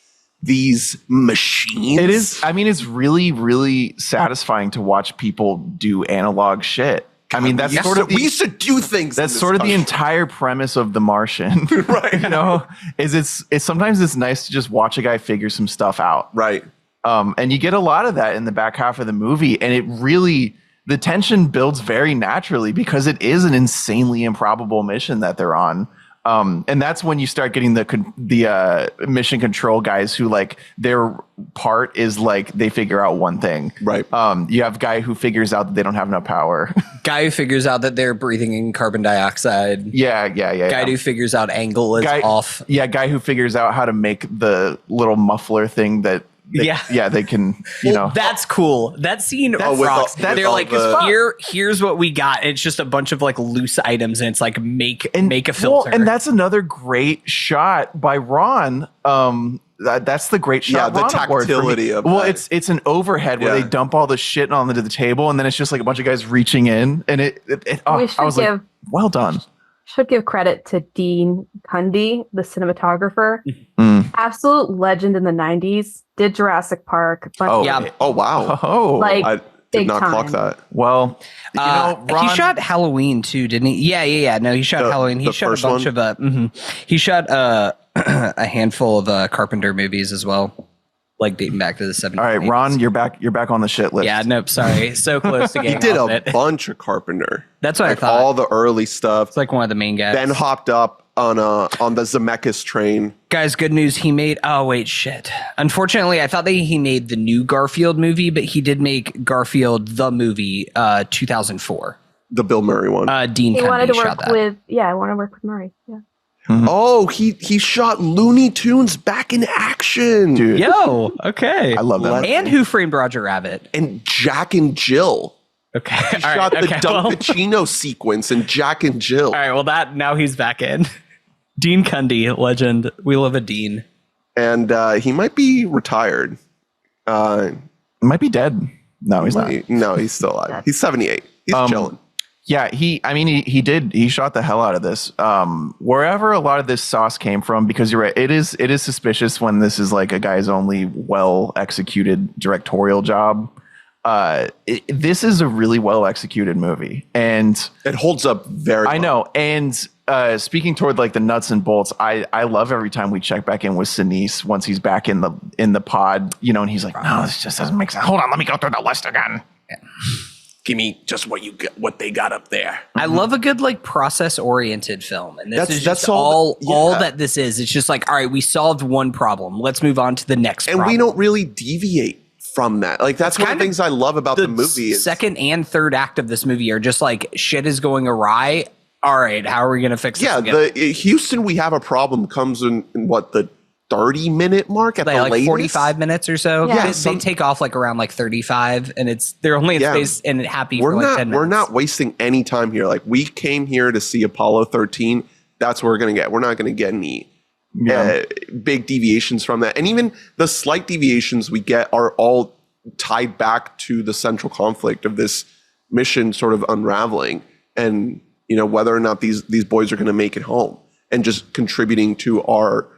E: these machines.
F: It is. I mean, it's really, really satisfying to watch people do analog shit. I mean, that's sort of
E: we used to do things.
F: That's sort of the entire premise of The Martian,
E: right?
F: You know, it's sometimes it's nice to just watch a guy figure some stuff out,
E: right?
F: And you get a lot of that in the back half of the movie, and it really, the tension builds very naturally because it is an insanely improbable mission that they're on. And that's when you start getting the mission control guys who like their part is like they figure out one thing.
E: Right.
F: You have guy who figures out that they don't have enough power.
G: Guy who figures out that they're breathing in carbon dioxide.
F: Yeah.
G: Guy who figures out angle is off.
F: Yeah. Guy who figures out how to make the little muffler thing that. They can, you know.
G: That's cool. That scene rocks. They're like, here's what we got. It's just a bunch of like loose items, and it's like make a filter.
F: Well, and that's another great shot by Ron. That's the great shot.
E: Yeah, the tactility of that.
F: It's an overhead where they dump all the shit onto the table, and then it's just like a bunch of guys reaching in, and I was like, well done.
H: Should give credit to Dean Cundey, the cinematographer. Absolute legend in the 90s. Did Jurassic Park.
E: Oh wow.
F: Oh,
H: like,
E: I did not clock that.
F: Well, you know, Ron,
G: he shot Halloween too, didn't he? Yeah. No, he shot Halloween. He shot a bunch of he shot a handful of Carpenter movies as well, like dating back to the 70s.
F: All right, Ron, you're back on the shit list.
G: Yeah, nope, sorry. So close to getting
E: He did
G: off
E: a
G: it.
E: bunch of Carpenter.
G: That's what
E: like
G: I thought.
E: All the early stuff.
G: It's like one of the main guys.
E: Then hopped up on the Zemeckis train.
G: Guys, good news. He made. Oh wait, shit. Unfortunately, I thought that he made the new Garfield movie, but he did make Garfield the movie, 2004.
E: The Bill Murray one.
G: Dean
H: He
G: Cundey
H: wanted to
G: shot
H: work
G: that.
H: with. Yeah, I want to work with Murray. Yeah.
E: Oh, he shot Looney Tunes back in action,
F: dude.
G: Yo, okay.
F: I love that.
G: And Who Framed Roger Rabbit?
E: And Jack and Jill.
G: Okay.
E: He shot the Dunk Pacino sequence in Jack and Jill.
G: All right. Well, now he's back in. Dean Cundey, legend. We love a Dean.
E: And he might be retired.
F: Might be dead. No, he's not.
E: No, he's still alive. He's 78. He's chilling.
F: Yeah, he shot the hell out of this. Wherever a lot of this sauce came from, because you're right, it is suspicious when this is like a guy's only well executed directorial job. This is a really well executed movie, and
E: it holds up very well.
F: I know. And speaking toward like the nuts and bolts, I love every time we check back in with Sinise once he's back in the pod, you know, and he's like, no, this just doesn't make sense. Hold on, let me go through the list again. Yeah.
E: Give me just what they got up there.
G: I love a good like process oriented film, and this is
E: that's
G: all that this is. It's just like, all right, we solved one problem. Let's move on to the next.
E: And we don't really deviate from that. Like that's one of the things I love about the movie.
G: Second and third act of this movie are just like shit is going awry. All right, how are we gonna fix this?
E: Yeah, the Houston, we have a problem comes in what, the 30-minute mark at the
G: like
E: latest?
G: 45 minutes or so.
H: Yeah.
G: They take off like around like 35, and they're only in space and happy for like 10 minutes.
E: We're not wasting any time here. Like, we came here to see Apollo 13. That's what we're gonna get. We're not gonna get any big deviations from that. And even the slight deviations we get are all tied back to the central conflict of this mission sort of unraveling, and you know, whether or not these boys are going to make it home, and just contributing to our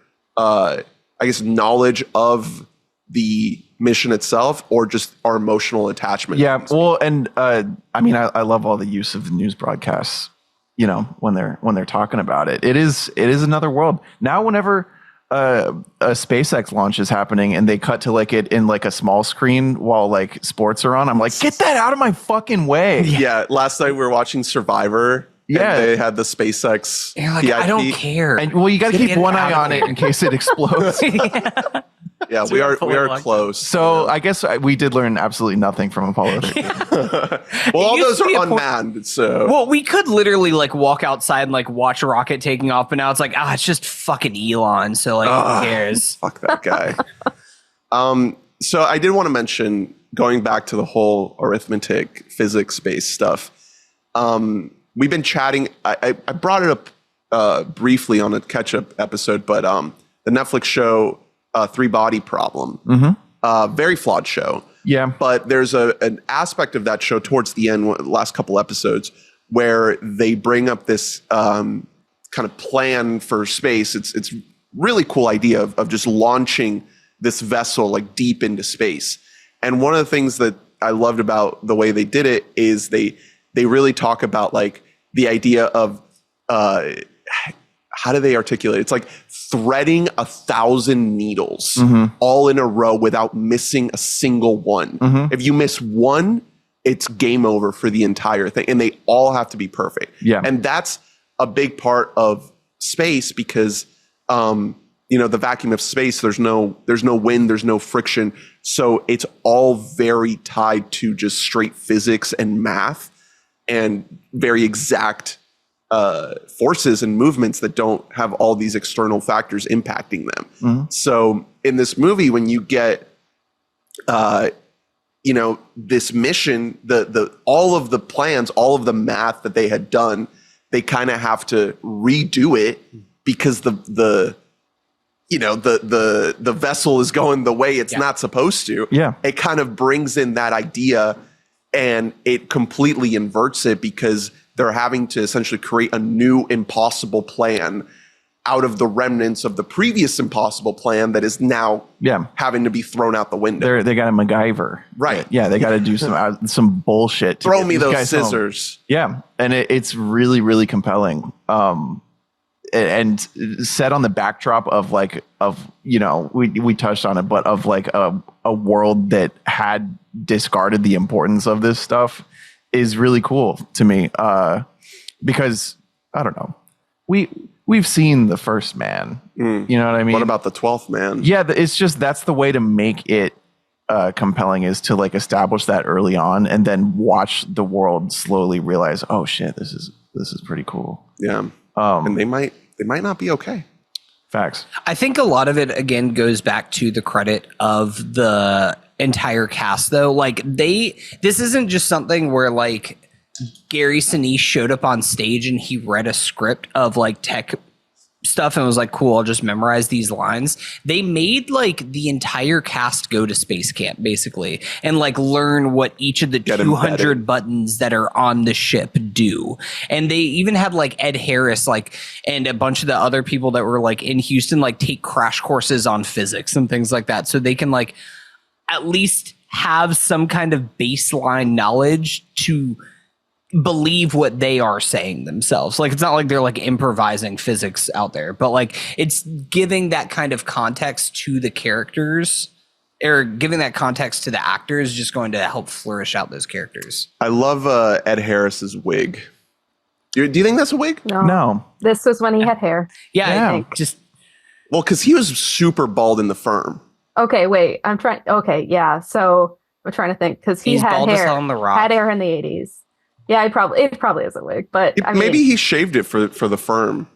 E: I guess, knowledge of the mission itself or just our emotional attachment.
F: Yeah. Well, and I mean, I love all the use of the news broadcasts, you know, when they're talking about it. It is another world. Now, whenever a SpaceX launch is happening and they cut to like it in like a small screen while like sports are on, I'm like, get that out of my fucking way.
E: Yeah. Last night we were watching Survivor.
F: Yeah.
E: And they had the SpaceX.
G: You're like,
E: PIP.
G: I don't care.
F: And well, you got to
G: Get
F: keep
G: it
F: one
G: out
F: eye
G: of
F: on
G: here.
F: it in case it explodes.
E: Yeah, we are close.
F: So I guess we did learn absolutely nothing from Apollo 13.
E: Well, all
G: used
E: those
G: to be
E: are
G: a point-
E: unmanned. So
G: Well, we could literally like walk outside and like watch a rocket taking off, but now it's like, it's just fucking Elon. So like, who cares?
E: fuck that guy. So I did want to mention, going back to the whole arithmetic, physics based stuff. We've been chatting. I brought it up briefly on a catch up episode, but the Netflix show Three Body Problem, very flawed show.
F: Yeah.
E: But there's an aspect of that show towards the end, last couple episodes, where they bring up this kind of plan for space. It's really cool idea of just launching this vessel like deep into space. And one of the things that I loved about the way they did it is they really talk about like the idea of how do they articulate it? It's like threading 1,000 needles all in a row without missing a single one. If you miss one, it's game over for the entire thing. And they all have to be perfect.
F: Yeah.
E: And that's a big part of space because, you know, the vacuum of space, there's no wind, there's no friction. So it's all very tied to just straight physics and math and very exact forces and movements that don't have all these external factors impacting them. So in this movie, when you get, you know, this mission, the all of the plans, all of the math that they had done, they kind of have to redo it because the vessel is going the way it's not supposed to.
F: Yeah.
E: It kind of brings in that idea and it completely inverts it because they're having to essentially create a new impossible plan out of the remnants of the previous impossible plan that is now having to be thrown out the window.
F: They got a MacGyver.
E: Right.
F: Yeah, they got to do some bullshit.
E: Throw me those scissors.
F: Yeah, and it's really, really compelling. And set on the backdrop of you know, we touched on it, but of like a world that had discarded the importance of this stuff is really cool to me. Because I don't know, we've seen The First Man. You know what I mean?
E: What about The 12th Man?
F: Yeah, it's just that's the way to make it compelling is to like establish that early on and then watch the world slowly realize, oh shit, this is pretty cool.
E: Yeah. And they might not be okay.
F: Facts.
G: I think a lot of it again goes back to the credit of the entire cast though. Like this isn't just something where like Gary Sinise showed up on stage and he read a script of like tech stuff and was like, cool, I'll just memorize these lines. They made like the entire cast go to space camp basically and like learn what each of the 200 buttons that are on the ship do. And they even had like Ed Harris like and a bunch of the other people that were like in Houston like take crash courses on physics and things like that so they can like at least have some kind of baseline knowledge to believe what they are saying themselves. Like it's not like they're like improvising physics out there, but like it's giving that kind of context to the characters or giving that context to the actors just going to help flourish out those characters.
E: I love Ed Harris's wig. Do you think that's a wig?
F: No.
H: This was when he had hair.
G: Yeah.
H: I think.
G: Just
E: Well, because he was super bald in The Firm.
H: Okay, wait. Okay, yeah. So I'm trying to think because he
G: He's
H: had
G: bald as
H: hair.
G: hell in The Rock.
H: Had hair in the 80s. Yeah, it probably is a wig, but I mean,
E: Maybe he shaved it for The Firm.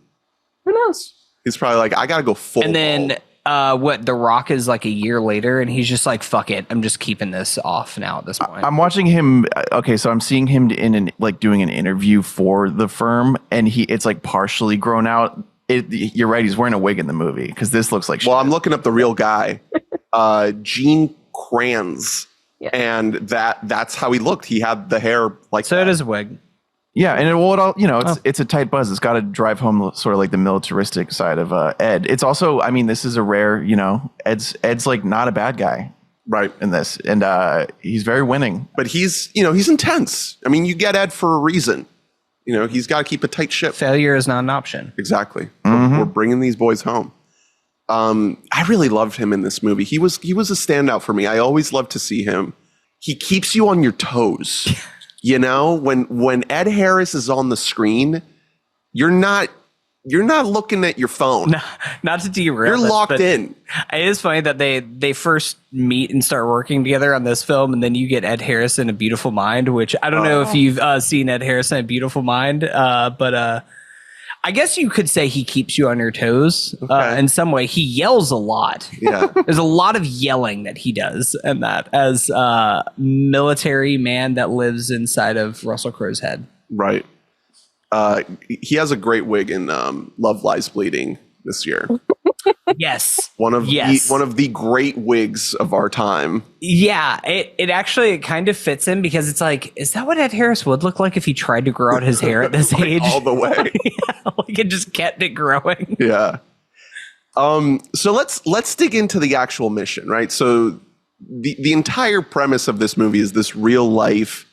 H: who knows?
E: He's probably like, I gotta go full.
G: and then
E: bald.
G: The Rock is like a year later and he's just like, fuck it, I'm just keeping this off now at this point.
F: I'm watching him. Okay, so I'm seeing him doing an interview for The Firm, and it's like partially grown out. You're right. He's wearing a wig in the movie because this looks like shit.
E: Well, I'm looking up the real guy, Gene Kranz.
H: Yeah.
E: And that's how he looked. He had the hair like
G: so
E: that.
G: it is a wig.
F: Yeah, and it's a tight buzz. It's got to drive home sort of like the militaristic side of Ed. It's also, I mean, this is a rare, Ed's like not a bad guy,
E: right,
F: in this, and he's very winning.
E: But he's intense. I mean, you get Ed for a reason. He's got to keep a tight ship.
G: Failure is not an option.
E: Exactly. We're bringing these boys home. I really loved him in this movie. He was a standout for me. I always love to see him. He keeps you on your toes. When Ed Harris is on the screen, you're not looking at your phone.
G: No, not to derail.
E: You're locked in.
G: It is funny that they first meet and start working together on this film, and then you get Ed Harris in A Beautiful Mind, which I don't know if you've seen Ed Harris in A Beautiful Mind, but I guess you could say he keeps you on your toes in some way. He yells a lot.
E: Yeah.
G: There's a lot of yelling that he does, and that as a military man that lives inside of Russell Crowe's head.
E: Right. He has a great wig in Love Lies Bleeding this year.
G: Yes.
E: One of the great wigs of our time.
G: Yeah, it actually kind of fits him because it's like, is that what Ed Harris would look like if he tried to grow out his hair at this age?
E: All the way.
G: Yeah, like it just kept it growing.
E: Yeah. So let's dig into the actual mission, right? So the entire premise of this movie is this real life.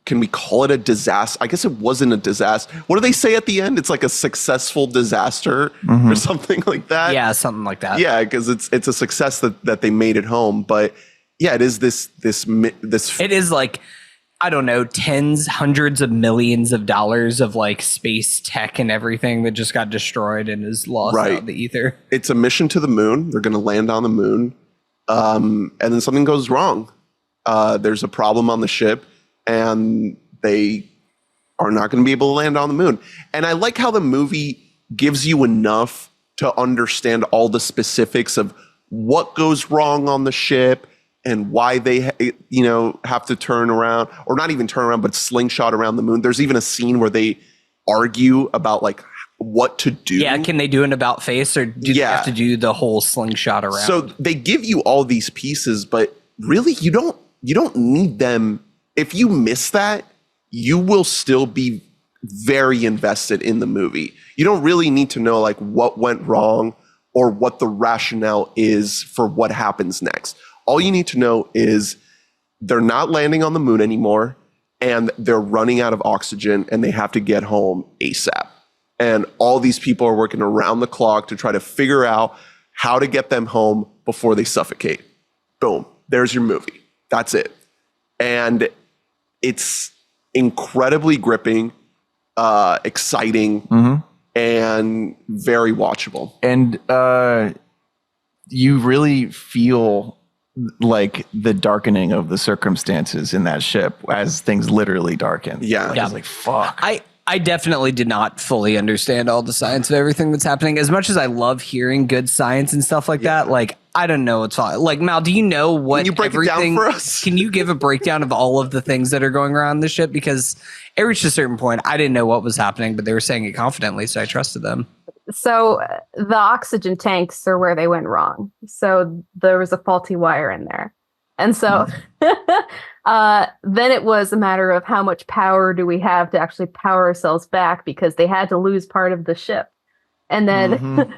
E: Can we call it a disaster? I guess it wasn't a disaster. What do they say at the end? It's like a successful disaster or something like that.
G: Yeah, something like that.
E: Yeah, because it's a success that they made it home. But yeah, it is this.
G: It is like, I don't know, tens, hundreds of millions of dollars of like space tech and everything that just got destroyed and is lost out in the ether.
E: It's a mission to the moon. They're going to land on the moon, and then something goes wrong. There's a problem on the ship. And they are not going to be able to land on the moon. And I like how the movie gives you enough to understand all the specifics of what goes wrong on the ship and why they, have to turn around, or not even turn around, but slingshot around the moon. There's even a scene where they argue about like what to do.
G: Yeah, can they do an about face, or do they have to do the whole slingshot around?
E: So they give you all these pieces, but really you don't need them. If you miss that, you will still be very invested in the movie. You don't really need to know like what went wrong or what the rationale is for what happens next. All you need to know is they're not landing on the moon anymore and they're running out of oxygen and they have to get home ASAP. And all these people are working around the clock to try to figure out how to get them home before they suffocate. Boom. There's your movie. That's it. And it's incredibly gripping, exciting, and very watchable.
F: And you really feel like the darkening of the circumstances in that ship as things literally darken.
E: Yeah.
F: It's like, fuck.
G: I definitely did not fully understand all the science of everything that's happening. As much as I love hearing good science and stuff like that, like, I don't know what's all, like, Mal, do you know what
E: Can you break it down for us?
G: Can you give a breakdown of all of the things that are going around the ship? Because it reached a certain point, I didn't know what was happening, but they were saying it confidently, so I trusted them.
H: So the oxygen tanks are where they went wrong. So there was a faulty wire in there. And so then it was a matter of how much power do we have to actually power ourselves back, because they had to lose part of the ship. And then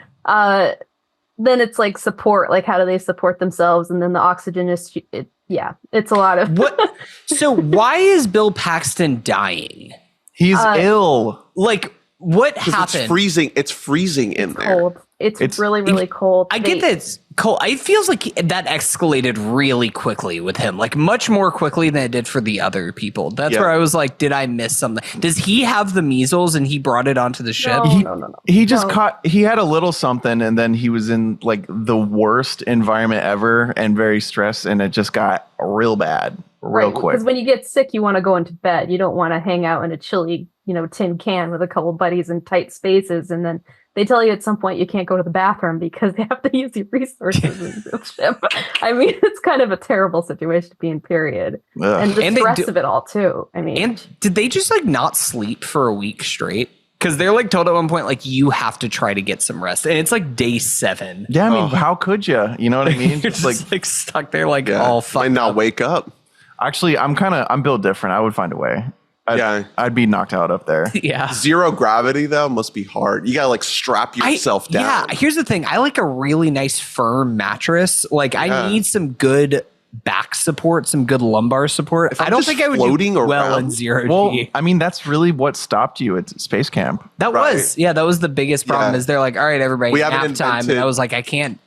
H: then it's like support, like how do they support themselves? And then the oxygen is, it's a lot of...
G: What? So why is Bill Paxton dying?
F: He's ill.
G: Like, what happened?
E: It's freezing in there.
H: Cold. It's really, really cold.
G: I get that it's cold. It feels like that escalated really quickly with him, like much more quickly than it did for the other people. That's where I was like, did I miss something? Does he have the measles and he brought it onto the ship?
H: No.
F: He just he had a little something, and then he was in like the worst environment ever and very stressed, and it just got real bad real quick.
H: Because when you get sick, you want to go into bed. You don't want to hang out in a chilly, tin can with a couple buddies in tight spaces, and then they tell you at some point you can't go to the bathroom because they have to use your resources in the ship. I mean, it's kind of a terrible situation to be in, period.
F: Ugh.
H: And the stress of it all, too. I mean,
G: and did they just like not sleep for a week straight? Because they're like told at one point, like, you have to try to get some rest. And it's like day 7.
F: Yeah, I mean, how could you? You know what I mean?
G: You're just like stuck there, like, all fucked
E: Might not
G: up.
E: wake up.
F: Actually, I'm built different. I would find a way. I'd be knocked out up there.
G: Yeah.
E: Zero gravity though must be hard. You gotta like strap yourself down.
G: Yeah, here's the thing. I like a really nice firm mattress. Like I need some good back support, some good lumbar support. I don't think I would
E: floating
G: do well
E: around.
G: in zero
F: Well,
G: G.
F: I mean, that's really what stopped you at space camp.
G: That was the biggest problem. Is they're like, all right, everybody,
E: We
G: nap
E: haven't
G: time, and
E: invented-
G: I was like, I can't.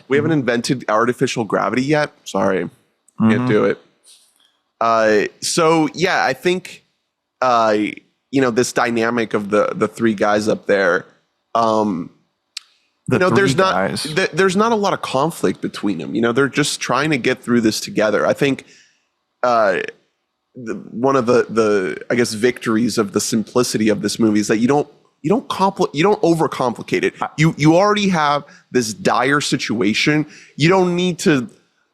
E: We haven't invented artificial gravity yet. Sorry, can't do it. So yeah, I think this dynamic of the three guys up there. There's not a lot of conflict between them. They're just trying to get through this together. I think one of the I guess victories of the simplicity of this movie is that you don't overcomplicate it. You already have this dire situation. You don't need to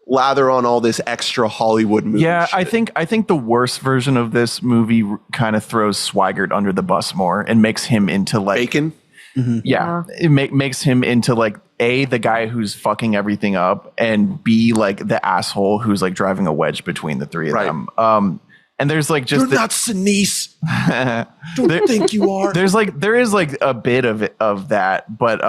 E: lather on all this extra Hollywood movie.
F: Yeah,
E: shit.
F: I think the worst version of this movie kind of throws Swigert under the bus more and makes him into like
E: Bacon.
F: Yeah, it makes him into like A, the guy who's fucking everything up, and B, like the asshole who's like driving a wedge between the three of them. And there's like just
E: You're not Sinise. Don't think you are.
F: there is like a bit of that, but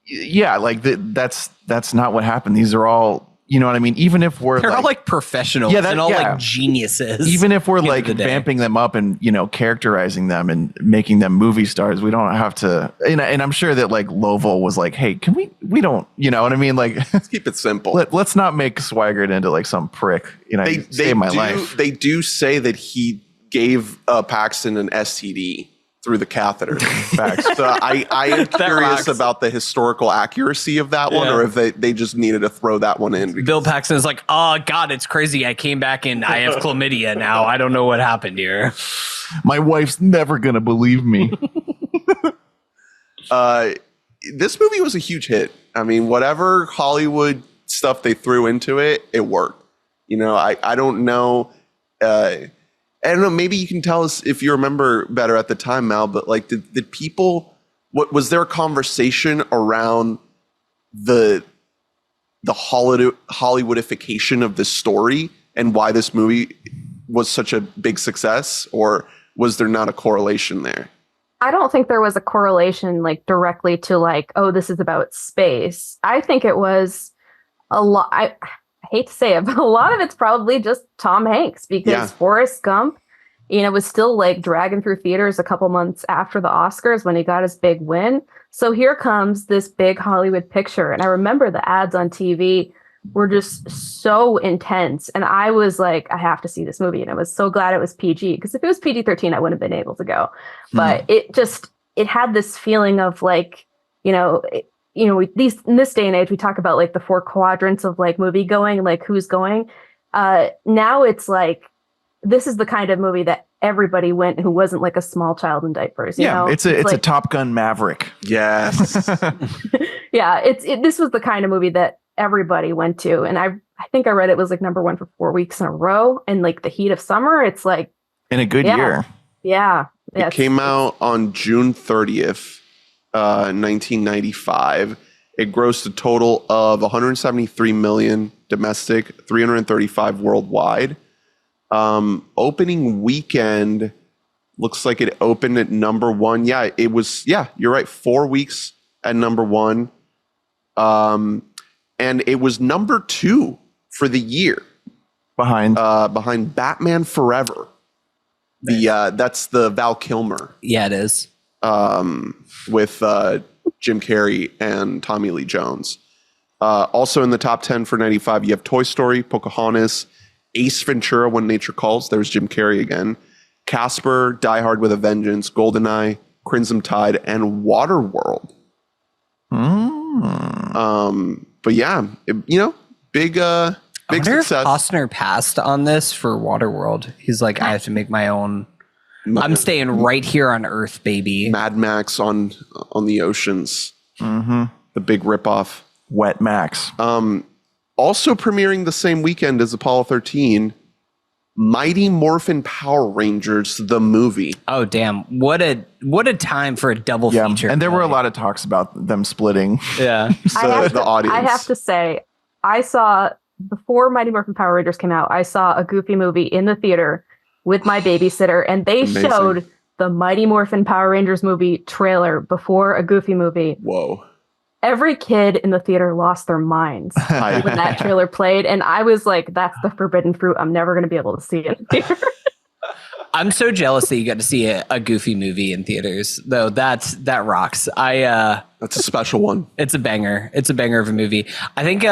F: yeah, like that's not what happened. These are all, you know what I mean? Even if
G: they're all like professionals and all like geniuses.
F: Even if we're like vamping them up and, characterizing them and making them movie stars, we don't have to, and I'm sure that like Lovell was like, hey, can we don't, you know what I mean? Like,
E: let's keep it simple.
F: Let's not make Swigert into like some prick, save my life.
E: They do say that he gave Paxton an STD through the catheter.
F: Facts.
E: So I am curious about the historical accuracy of that one, or if they just needed to throw that one in.
G: Bill Paxton is like, oh God, it's crazy. I came back and I have chlamydia now. I don't know what happened here.
F: My wife's never gonna believe me.
E: This movie was a huge hit. I mean, whatever Hollywood stuff they threw into it, it worked. I don't know. I don't know. Maybe you can tell us if you remember better at the time, Mal. But like, did people? What was there a conversation around the Hollywoodification of this story and why this movie was such a big success, or was there not a correlation there?
H: I don't think there was a correlation like directly to like, oh, this is about space. I think it was a lot. I hate to say it, but a lot of it's probably just Tom Hanks, because Forrest Gump, was still like dragging through theaters a couple months after the Oscars when he got his big win. So here comes this big Hollywood picture. And I remember the ads on TV were just so intense. And I was like, I have to see this movie. And I was so glad it was PG, because if it was PG-13, I wouldn't have been able to go. But it had this feeling of like, in this day and age, we talk about like the 4 quadrants of like movie going, like who's going. Now it's like, this is the kind of movie that everybody went who wasn't like a small child in diapers. You know?
F: It's a Top Gun Maverick.
E: Yes.
H: Yeah, this was the kind of movie that everybody went to, and I think I read it was like number 1 for 4 weeks in a row, and like the heat of summer. It's like
F: in a good year.
H: Yeah.
E: It came out on June 30th. 1995. It grossed a total of 173 million domestic, 335 worldwide. Opening weekend looks like it opened at number 1. Yeah, it was. Yeah, you're right. 4 weeks at number 1. And it was number 2 for the year
F: behind
E: Batman Forever. That's the Val Kilmer.
G: Yeah, it is.
E: With Jim Carrey and Tommy Lee Jones. Also in the top 10 for 95, you have Toy Story, Pocahontas, Ace Ventura, When Nature Calls. There's Jim Carrey again. Casper, Die Hard with a Vengeance, GoldenEye, Crimson Tide, and Waterworld. But yeah, big success.
G: If Costner passed on this for Waterworld. He's like, I have to make my own. I'm staying right here on Earth, baby.
E: Mad Max on the oceans. The big ripoff.
F: Wet Max.
E: Also premiering the same weekend as Apollo 13, Mighty Morphin Power Rangers, the movie.
G: Oh, damn. What a time for a double feature.
F: And there were a lot of talks about them splitting.
G: Yeah.
E: The audience.
H: I have to say, I saw, before Mighty Morphin Power Rangers came out, I saw a Goofy movie in the theater with my babysitter, and they
E: Amazing.
H: showed the Mighty Morphin Power Rangers movie trailer before a Goofy movie.
E: Whoa.
H: Every kid in the theater lost their minds when that trailer played, and I was like, that's the forbidden fruit. I'm never going to be able to see it in theater.
G: I'm so jealous that you got to see a Goofy movie in theaters, though. That rocks. That's
E: a special one.
G: It's a banger. It's a banger of a movie. I think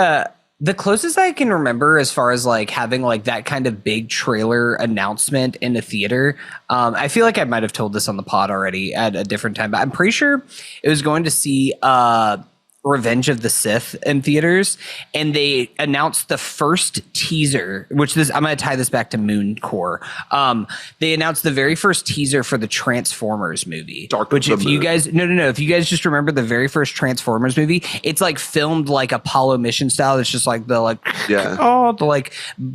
G: the closest I can remember as far as like having like that kind of big trailer announcement in a theater, I feel like I might have told this on the pod already at a different time, but I'm pretty sure it was going to see Revenge of the Sith in theaters, and they announced the first teaser, I'm going to tie this back to Moon Core. They announced the very first teaser for the Transformers movie. If you guys just remember the very first Transformers movie, it's like filmed like Apollo mission style. It's just like the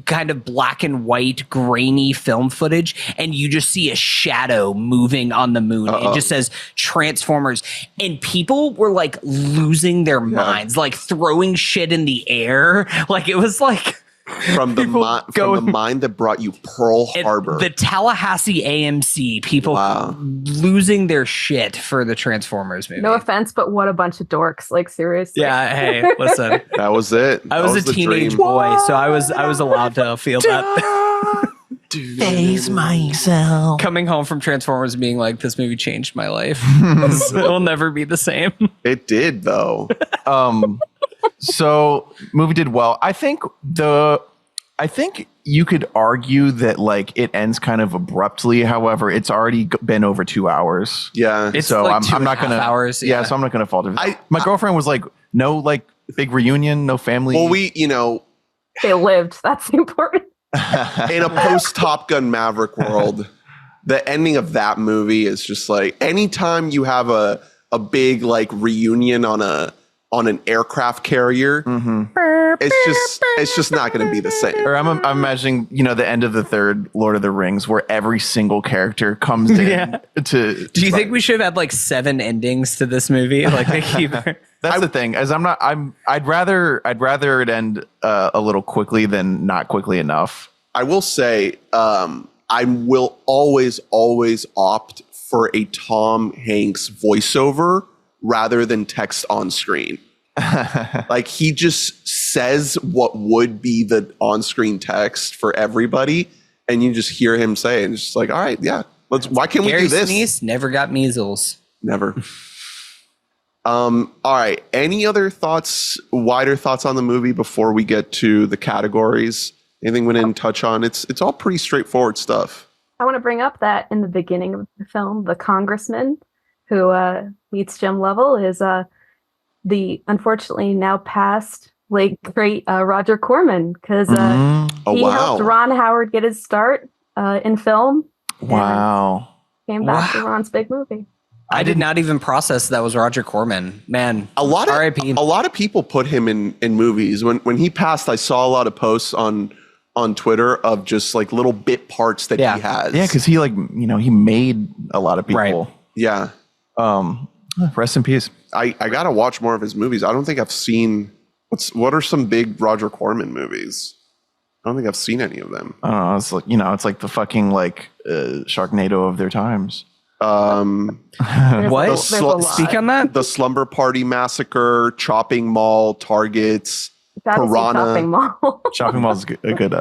G: kind of black and white grainy film footage, and you just see a shadow moving on the moon. It just says Transformers, and people were like losing their minds, like throwing shit in the air. Like it was like
E: from the mind that brought you Pearl Harbor,
G: the Tallahassee AMC, people losing their shit for the Transformers movie.
H: No offense, but what a bunch of dorks! Like seriously.
G: Yeah. Hey, listen.
E: That was it.
G: I was a teenage boy, so I was allowed to feel that.
F: Face myself.
G: Coming home from Transformers being like, this movie changed my life. It will never be the same.
E: It did, though.
F: So movie did well. I think you could argue that like it ends kind of abruptly. However, it's already been over 2 hours.
E: Yeah.
G: It's
F: so
G: like
F: I'm not gonna
G: hours.
F: Yeah. So I'm not gonna fault it. My girlfriend was like, no, like big reunion, no family.
E: Well,
H: they lived. That's the important.
E: In a post Top Gun Maverick world, the ending of that movie is just like anytime you have a big like reunion on an aircraft carrier, it's just not going to be the same.
F: Or I'm imagining, the end of the third Lord of the Rings where every single character comes in to.
G: Do you think we should have had like 7 endings to this movie? Like they keep.
F: That's the thing, as I'd rather it end a little quickly than not quickly enough.
E: I will say, I will always opt for a Tom Hanks voiceover rather than text on screen. Like he just says what would be the on-screen text for everybody, and you just hear him say it, and it's just like, all right, yeah, why can't we do this?
G: Sinise never got measles.
E: Never. All right. Any other wider thoughts on the movie before we get to the categories? Anything we didn't touch on? It's all pretty straightforward stuff.
H: I want to bring up that in the beginning of the film, the congressman who meets Jim Lovell is the unfortunately now passed late great Roger Corman, because he helped Ron Howard get his start in film.
F: Wow.
H: Came back to Ron's big movie.
G: I did not even process that was Roger Corman. Man,
E: a lot
G: R.I.P.
E: of people put him in movies. When he passed, I saw a lot of posts on Twitter of just like little bit parts that he has.
F: Yeah, because he he made a lot of people.
G: Right.
E: Yeah.
F: Rest in peace.
E: I gotta watch more of his movies. I don't think I've seen what are some big Roger Corman movies? I don't think I've seen any of them.
F: I don't know. It's like it's like the fucking Sharknado of their times.
G: What? Speak on that.
E: The Slumber Party Massacre, Chopping Mall, Targets, Piranha.
H: Shopping Mall.
F: Shopping Mall is a good.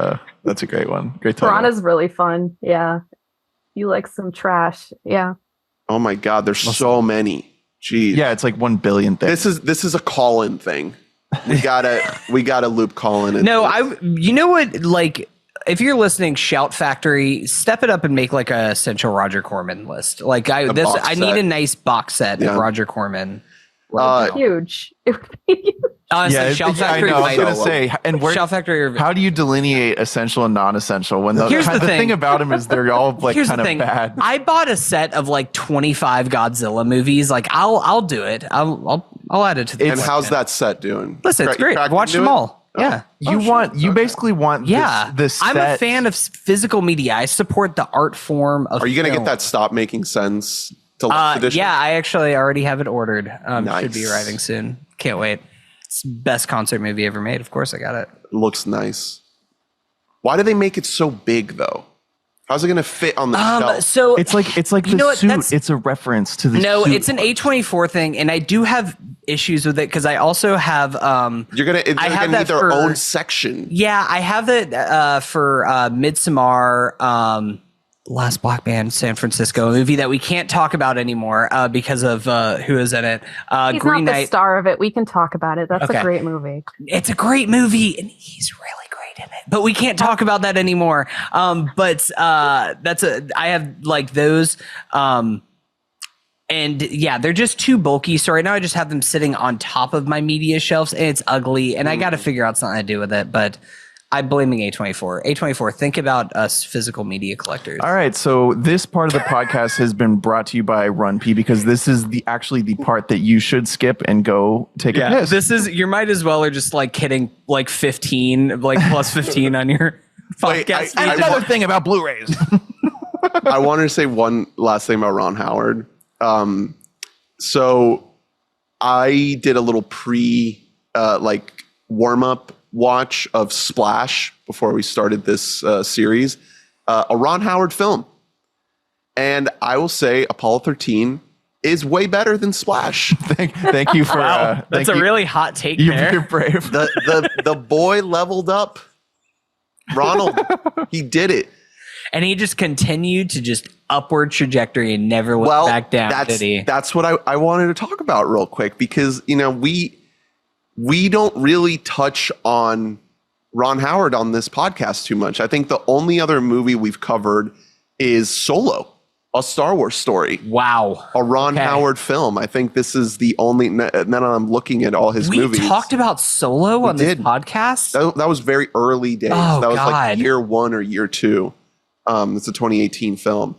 F: That's a great one. Great title.
H: Piranha's really fun. Yeah, you like some trash. Yeah.
E: Oh my God, there's so many. Jeez.
F: Yeah, it's like 1 billion things.
E: This is a call-in thing. We gotta loop Colin.
G: No, you know what? Like, if you're listening, Shout Factory, step it up and make like a central Roger Corman list. Like I need a nice box set of Roger Corman.
H: Huge. It would be huge.
G: Honestly, Shout Factory.
F: I was gonna say, and
G: Shout Factory.
F: How do you delineate essential and non-essential when the thing about them is they're all like kind of bad?
G: I bought a set of like 25 Godzilla movies. Like I'll do it. I'll add it to the.
E: And how's that set doing?
G: Listen, it's great. Watch them all. Yeah.
F: You basically want this set.
G: I'm a fan of physical media. I support the art form of.
E: Are you going to get that Stop Making Sense deluxe edition?
G: Yeah, I actually already have it ordered.
E: Nice.
G: Should be arriving soon. Can't wait. It's the best concert movie ever made. Of course I got it.
E: Looks nice. Why do they make it so big though? How's it going to fit on the shelf?
G: So
F: It's like
G: You know
F: the
G: what?
F: suit.
G: That's-
F: It's a reference to the
G: no,
F: suit.
G: it's an A24 thing, and I do have issues with it because I also have
E: You're gonna
G: I have
E: need
G: that
E: their
G: for-
E: own section.
G: yeah, I have it for Midsommar, Last Black Man, San Francisco, a movie that we can't talk about anymore because of who is in it.
H: He's
G: Green
H: not the
G: Knight.
H: star of it. We can talk about it. That's
G: Okay.
H: a great movie.
G: It's a great movie, and he's really great in it. But we can't talk about that anymore. I have like those. And yeah, they're just too bulky. So right now I just have them sitting on top of my media shelves, and it's ugly. And I got to figure out something to do with it. But I'm blaming A24. A24, think about us physical media collectors.
F: All right, so this part of the podcast has been brought to you by Run P because this is actually the part that you should skip and go take a piss.
G: This is, you might as well are just like hitting like 15, like plus 15 on your podcast.
F: and another thing about Blu-rays.
E: I wanted to say one last thing about Ron Howard. So I did a little warm up watch of Splash before we started this series, a Ron Howard film. And I will say Apollo 13 is way better than Splash.
F: Thank you for
G: That's a really hot take
F: you're
G: there.
F: brave.
E: The boy leveled up. Ronald, he did it.
G: And he just continued to just upward trajectory and never went back down, did he?
E: That's what I wanted to talk about real quick because, you know, we don't really touch on Ron Howard on this podcast too much. I think the only other movie we've covered is Solo, a Star Wars story.
G: Wow.
E: A Ron Howard film. I think this is the only, now that I'm looking at all his movies.
G: We talked about Solo on this podcast?
E: That was very early days.
G: Oh,
E: that was like
G: God.
E: year 1 or year 2. It's a 2018 film.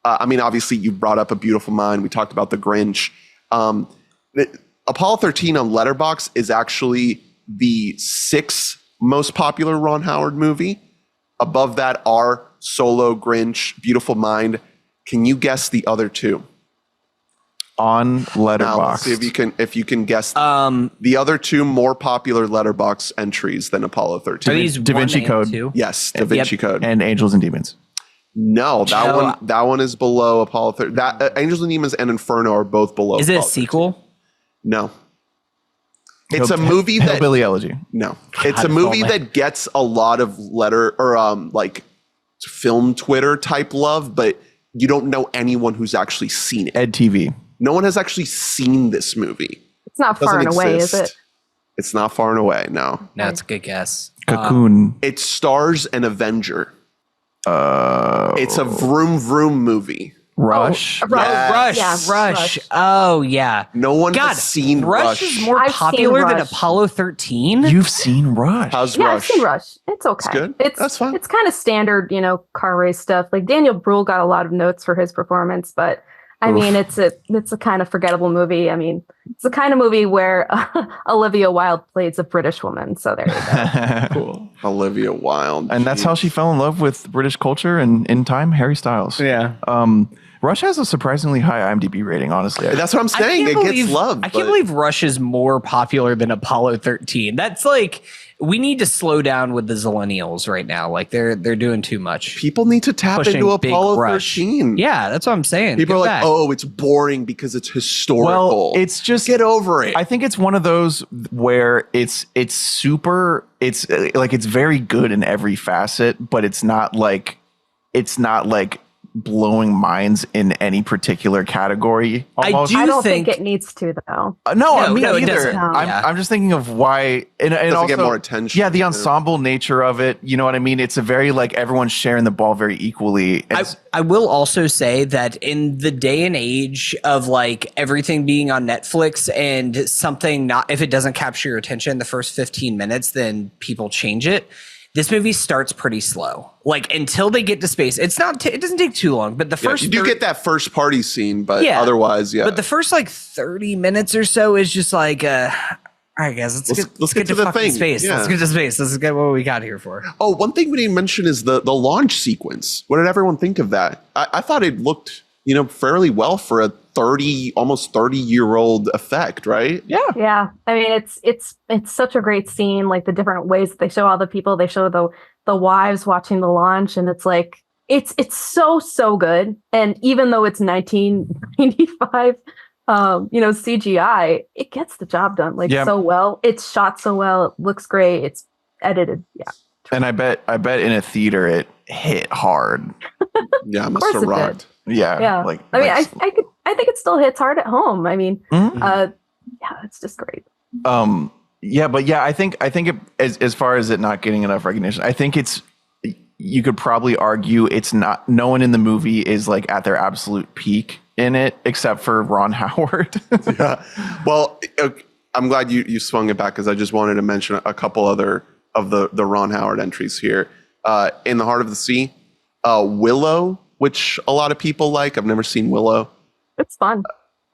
E: I mean, obviously, you brought up A Beautiful Mind. We talked about The Grinch. Apollo 13 on Letterboxd is actually the 6th most popular Ron Howard movie. Above that are Solo, Grinch, Beautiful Mind. Can you guess the other 2?
F: On Letterboxd.
E: Now, let's see if you can guess the other 2 more popular Letterboxd entries than Apollo 13.
G: Are these
F: Da Vinci
G: 1 and
F: Code.
G: 2?
E: Yes, Da Vinci Code.
F: And Angels and Demons.
E: No, that one is below Apollo 13. Angels and Demons and Inferno are both below.
G: Is it a
E: Apollo 13.
G: sequel?
E: No. It's a movie that
F: Hillbilly Elegy.
E: No. It's a movie that gets a lot of film Twitter type love, but you don't know anyone who's actually seen it.
F: Ed TV.
E: No one has actually seen this movie.
H: It's not far and away, is it?
E: It's not far and away, no.
G: No, it's a good guess.
F: Cocoon.
E: It stars an Avenger. It's a vroom vroom movie.
F: Rush.
G: Rush.
H: Yeah,
G: Rush. Oh, yeah.
E: No one
G: God,
E: has seen Rush.
G: is more
H: I've seen
G: popular than
H: Rush.
G: Apollo 13?
F: You've seen Rush.
E: How's
H: Yeah,
E: Rush?
H: I've seen Rush. It's okay.
E: good?
H: It's
E: That's fine.
H: It's kind of standard, car race stuff. Like Daniel Bruhl got a lot of notes for his performance, but I mean, it's a kind of forgettable movie. I mean, it's the kind of movie where Olivia Wilde plays a British woman. So there you go.
F: Cool.
E: Olivia Wilde.
F: And that's how she fell in love with British culture and in time, Harry Styles.
G: Yeah.
F: Rush has a surprisingly high IMDb rating, honestly.
E: That's what I'm saying. It gets love.
G: I can't believe Rush is more popular than Apollo 13. That's like, we need to slow down with the Zillennials right now. Like they're doing too much.
E: people need to tap
G: Pushing
E: into
G: big
E: Apollo
G: Rush.
E: 13.
G: Yeah, that's what I'm saying.
E: People
G: Get
E: are like,
G: back.
E: oh, it's boring because it's historical.
F: Well, it's just
E: get over it.
F: I think it's one of those where it's very good in every facet, but it's not like blowing minds in any particular category. Almost.
H: I don't
G: think
H: think it needs to, though.
F: No, me
G: no, it
F: neither.
G: doesn't.
F: I'm just thinking of why, and
E: Doesn't
F: also
E: get more attention.
F: Yeah, the ensemble nature of it. You know what I mean? It's a very everyone's sharing the ball very equally.
G: I will also say that in the day and age of everything being on Netflix and something if it doesn't capture your attention the first 15 minutes, then people change it. This movie starts pretty slow. Until they get to space. It's not it doesn't take too long, but the first
E: you do get that first party scene, but otherwise, yeah.
G: But the first 30 minutes or so is just all right, guys, let's get to
E: the
G: fucking
E: thing.
G: space.
E: Yeah.
G: Let's get to space. Let's get what we got here for.
E: Oh, one thing we didn't mention is the launch sequence. What did everyone think of that? I thought it looked, fairly well for a almost 30-year-old effect, right?
H: Yeah. I mean, it's such a great scene. Like the different ways that they show all the people. They show the wives watching the launch, and it's like It's so good. And even though it's 1995, CGI, it gets the job done so well. It's shot so well. It looks great. It's edited. Yeah.
F: And I bet in a theater it hit hard.
E: Yeah, it must have rocked.
F: Yeah.
H: Yeah. I think it still hits hard at home. I mean, it's just great.
F: I think it, as far as it not getting enough recognition, I think you could probably argue it's not, no one in the movie is like at their absolute peak in it except for Ron Howard.
E: Yeah. Well, I'm glad you swung it back because I just wanted to mention a couple other of the Ron Howard entries here. In the Heart of the Sea, Willow, which a lot of people like. I've never seen Willow.
H: It's fun.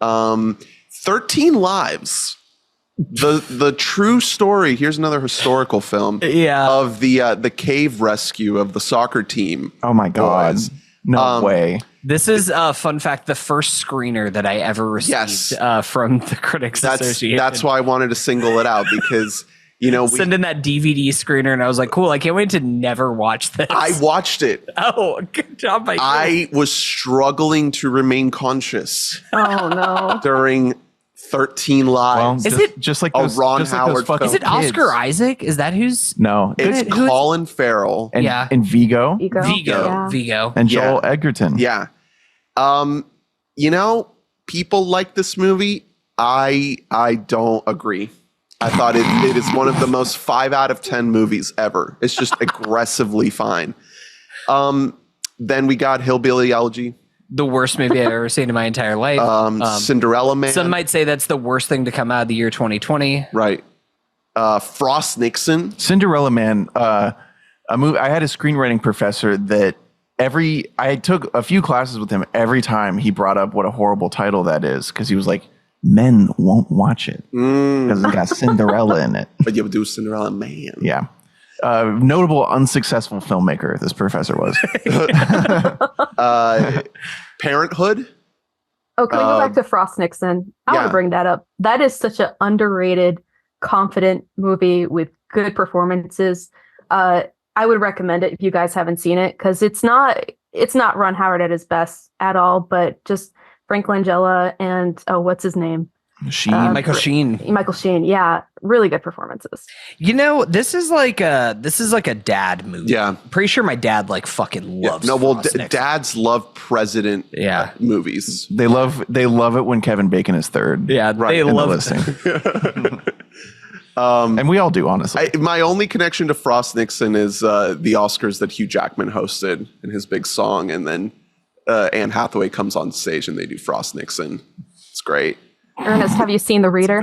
E: 13 Lives. The true story. Here's another historical film.
G: Yeah.
E: Of the cave rescue of the soccer team.
F: Oh my God! No way.
G: This is a fun fact. The first screener that I ever received from the Critics Association.
E: That's why I wanted to single it out because
G: send in that DVD screener, and I was like, cool. I can't wait to never watch this.
E: I watched it.
G: Oh, good job, Mike.
E: I was struggling to remain conscious.
H: Oh no!
E: During 13 Lives.
F: Well, just like those,
E: Ron Howard
F: like
G: is it Oscar Isaac? Is that who's?
F: No,
E: it's Colin Farrell
F: and Vigo
G: Vigo,
F: and Joel Edgerton.
E: Yeah. People like this movie. I don't agree. I thought it is one of the most 5 out of 10 movies ever. It's just aggressively fine. Then we got Hillbilly Elegy.
G: The worst movie I've ever seen in my entire life.
E: Cinderella Man.
G: Some might say that's the worst thing to come out of the year 2020.
E: Right. Frost Nixon.
F: Cinderella Man. A movie. I had a screenwriting professor that I took a few classes with him. Every time he brought up what a horrible title that is, because he was like, men won't watch it because it's got Cinderella in it.
E: But you would do Cinderella Man.
F: Yeah. Notable unsuccessful filmmaker, this professor was.
E: Parenthood.
H: Oh, can we go back to Frost Nixon? I want to bring that up. That is such an underrated, confident movie with good performances. I would recommend it if you guys haven't seen it because it's not Ron Howard at his best at all, but just Frank Langella and what's his name?
G: Michael Sheen.
H: Michael Sheen, yeah, really good performances.
G: This is like a dad movie.
E: Yeah,
G: pretty sure my dad fucking loves.
E: Yeah. No, well, dads love president. Movies.
F: They love it when Kevin Bacon is third.
G: Yeah,
E: right.
G: They love
F: it. And we all do, honestly.
E: My only connection to Frost Nixon is the Oscars that Hugh Jackman hosted in his big song, and then Anne Hathaway comes on stage and they do Frost Nixon. It's great.
H: Ernest, have you seen The Reader?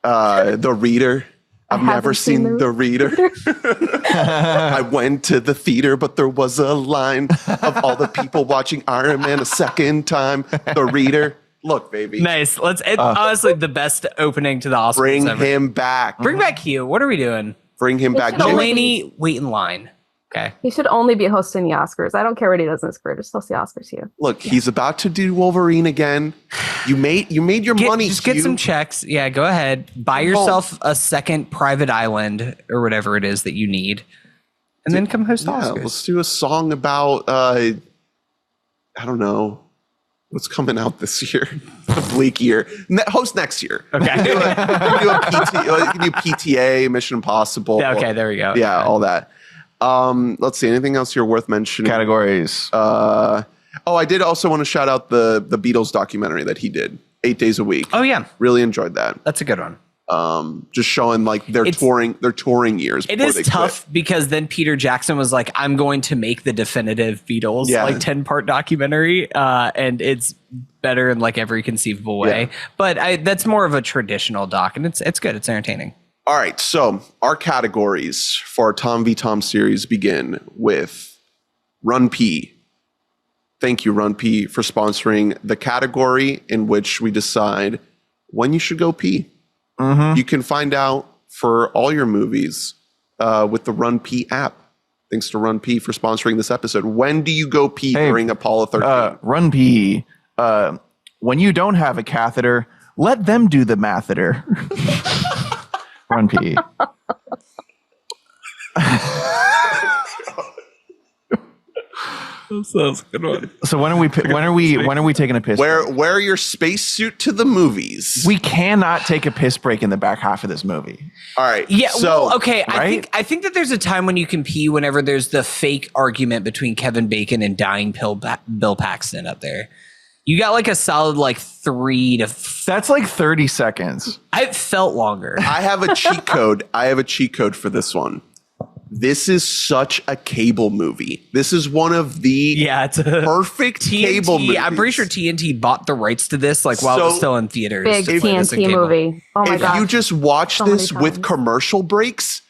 E: The Reader. I've never seen The Reader. I went to the theater, but there was a line of all the people watching Iron Man a second time. The Reader. Look, baby.
G: Nice. Honestly, the best opening to the Oscars.
E: Bring him back.
G: Bring back Hugh. What are we doing?
E: Bring him back.
G: Delaney, wait in line. Okay.
H: He should only be hosting the Oscars. I don't care what he does in his career. Just host the Oscars, Hugh.
E: Look, he's about to do Wolverine again. You made your money.
G: Just get some checks. Yeah, go ahead. Buy yourself a second private island or whatever it is that you need, and then come host Oscars.
E: Let's do a song about I don't know what's coming out this year. The bleak year. Host next year.
G: Okay.
E: You can do PTA, Mission Impossible.
G: Yeah, okay, there we go.
E: Yeah, all that. Let's see. Anything else here worth mentioning?
F: Categories.
E: I did also want to shout out the Beatles documentary that he did, 8 days a week.
G: Oh yeah,
E: really enjoyed that.
G: That's a good one.
E: Just showing their touring years.
G: It is tough because then Peter Jackson was like, "I'm going to make the definitive Beatles 10-part documentary," and it's better in every conceivable way. Yeah. But that's more of a traditional doc, and it's good. It's entertaining.
E: All right, so our categories for our Tom v. Tom series begin with Run P. Thank you, Run P, for sponsoring the category in which we decide when you should go pee. Mm-hmm. You can find out for all your movies with the Run P app. Thanks to Run P for sponsoring this episode. When do you go pee during Apollo 13?
F: Run P. When you don't have a catheter, let them do the matheter. Run P.
G: That's a good one.
F: So when are we taking a piss break?
E: Wear your spacesuit to the movies.
F: We cannot take a piss break in the back half of this movie.
E: All right.
G: Yeah.
E: So
G: Well, okay.
F: right?
G: I think that there's a time when you can pee whenever there's the fake argument between Kevin Bacon and dying Bill Paxton up there. You got like a solid like 3 to.
F: That's like 30 seconds.
G: I felt longer.
E: I have a cheat code. I have a cheat code for this one. This is such a cable movie. This is one of the
G: It's a
E: perfect cable movies.
G: I'm pretty sure TNT bought the rights to this like while it was
E: So,
G: still in theaters.
H: Big
G: to play this in
H: TNT
G: cable.
H: movie. Oh my
E: If
H: god!
E: you just watch
H: So many
E: this with
H: times.
E: commercial breaks,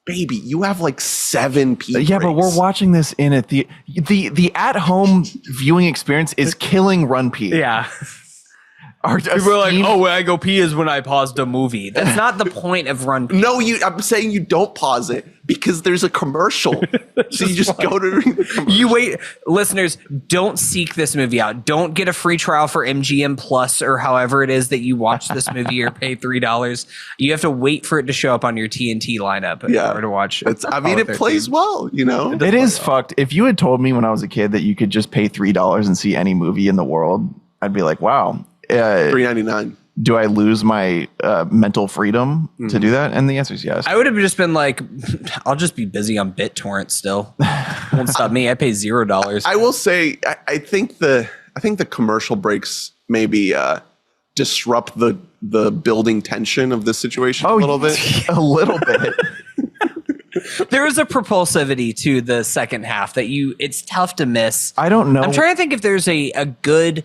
E: baby, you have like 7 pee
F: Yeah, but
E: breaks.
F: we're watching this in a the at-home viewing experience is killing Run Pee.
G: Yeah.
F: Our
G: People are like,
F: esteemed-
G: oh, when I go pee is when I paused a movie. That's not the point of Run Pee.
E: No, I'm saying you don't pause it because there's a commercial. So you just go to the commercial.
G: You wait, listeners, don't seek this movie out. Don't get a free trial for MGM Plus or however it is that you watch this movie or pay $3. You have to wait for it to show up on your TNT lineup in order to watch it.
E: I mean, it plays well, you know?
F: It is fucked. If you had told me when I was a kid that you could just pay $3 and see any movie in the world, I'd be like, wow.
E: $3.99.
F: Do I lose my mental freedom to do that? And the answer is yes.
G: I would have just been like, I'll just be busy on BitTorrent still. Won't stop me. I pay $0.
E: I will say, I think the commercial breaks maybe disrupt the building tension of this situation a little bit.
F: A little bit.
G: There is a propulsivity to the second half that it's tough to miss.
F: I don't know.
G: I'm trying to think if there's a good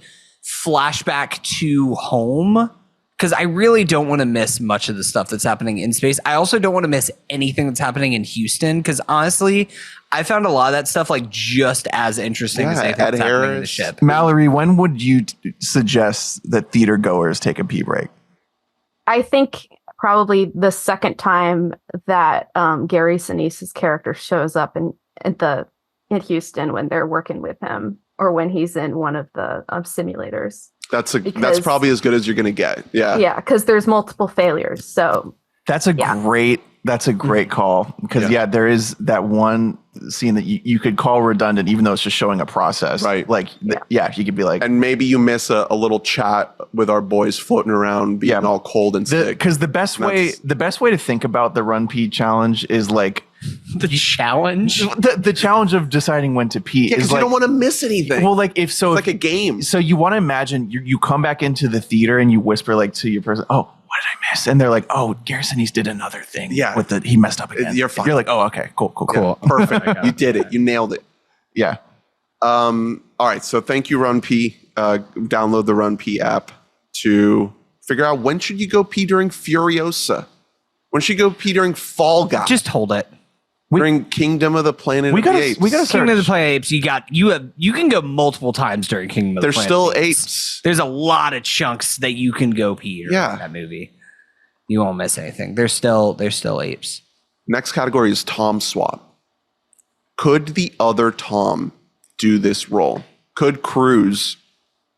G: flashback to home, because I really don't want to miss much of the stuff that's happening in space. I also don't want to miss anything that's happening in Houston, because honestly, I found a lot of that stuff like just as interesting as anything that's happening in the ship.
F: Mallory, when would you suggest that theater goers take a pee break?
H: I think probably the second time that Gary Sinise's character shows up in Houston when they're working with him, or when he's in one of the simulators.
E: That's probably as good as you're gonna get. Yeah.
H: Yeah, because there's multiple failures. So
F: That's a great call, because there is that one scene that you could call redundant, even though it's just showing a process.
E: Right.
F: Like, you could be like,
E: And maybe you miss a little chat with our boys floating around being all cold and sick.
F: because the best way to think about the Run Pee challenge is like
G: The challenge?
F: the challenge of deciding when to pee
E: Yeah,
F: is
E: because
F: like,
E: you don't want to miss anything.
F: well, like if so,
E: it's like a game.
F: So you want to imagine you come back into the theater and you whisper like to your person, oh, what did I miss? And they're like, oh, Gary Sinise did another thing.
E: Yeah.
F: He messed up again.
E: You're fine.
F: You're like, oh, okay, cool.
E: Yeah, perfect. You did it. You nailed it.
F: Yeah.
E: All right. So thank you, Run Pee. Download the Run Pee app to figure out when should you go pee during Furiosa. When should you go pee during Fall Guy?
G: Just hold it.
E: during Kingdom of the Planet of the Apes.
F: We got
G: Kingdom of the Planet of the Apes. You can go multiple times during Kingdom of the
E: There's
G: Planet
E: still
G: of the
E: apes.
G: There's a lot of chunks that you can go pee during
E: Yeah.
G: that movie. You won't miss anything. There's still apes.
E: Next category is Tom swap. Could the other Tom do this role? Could Cruise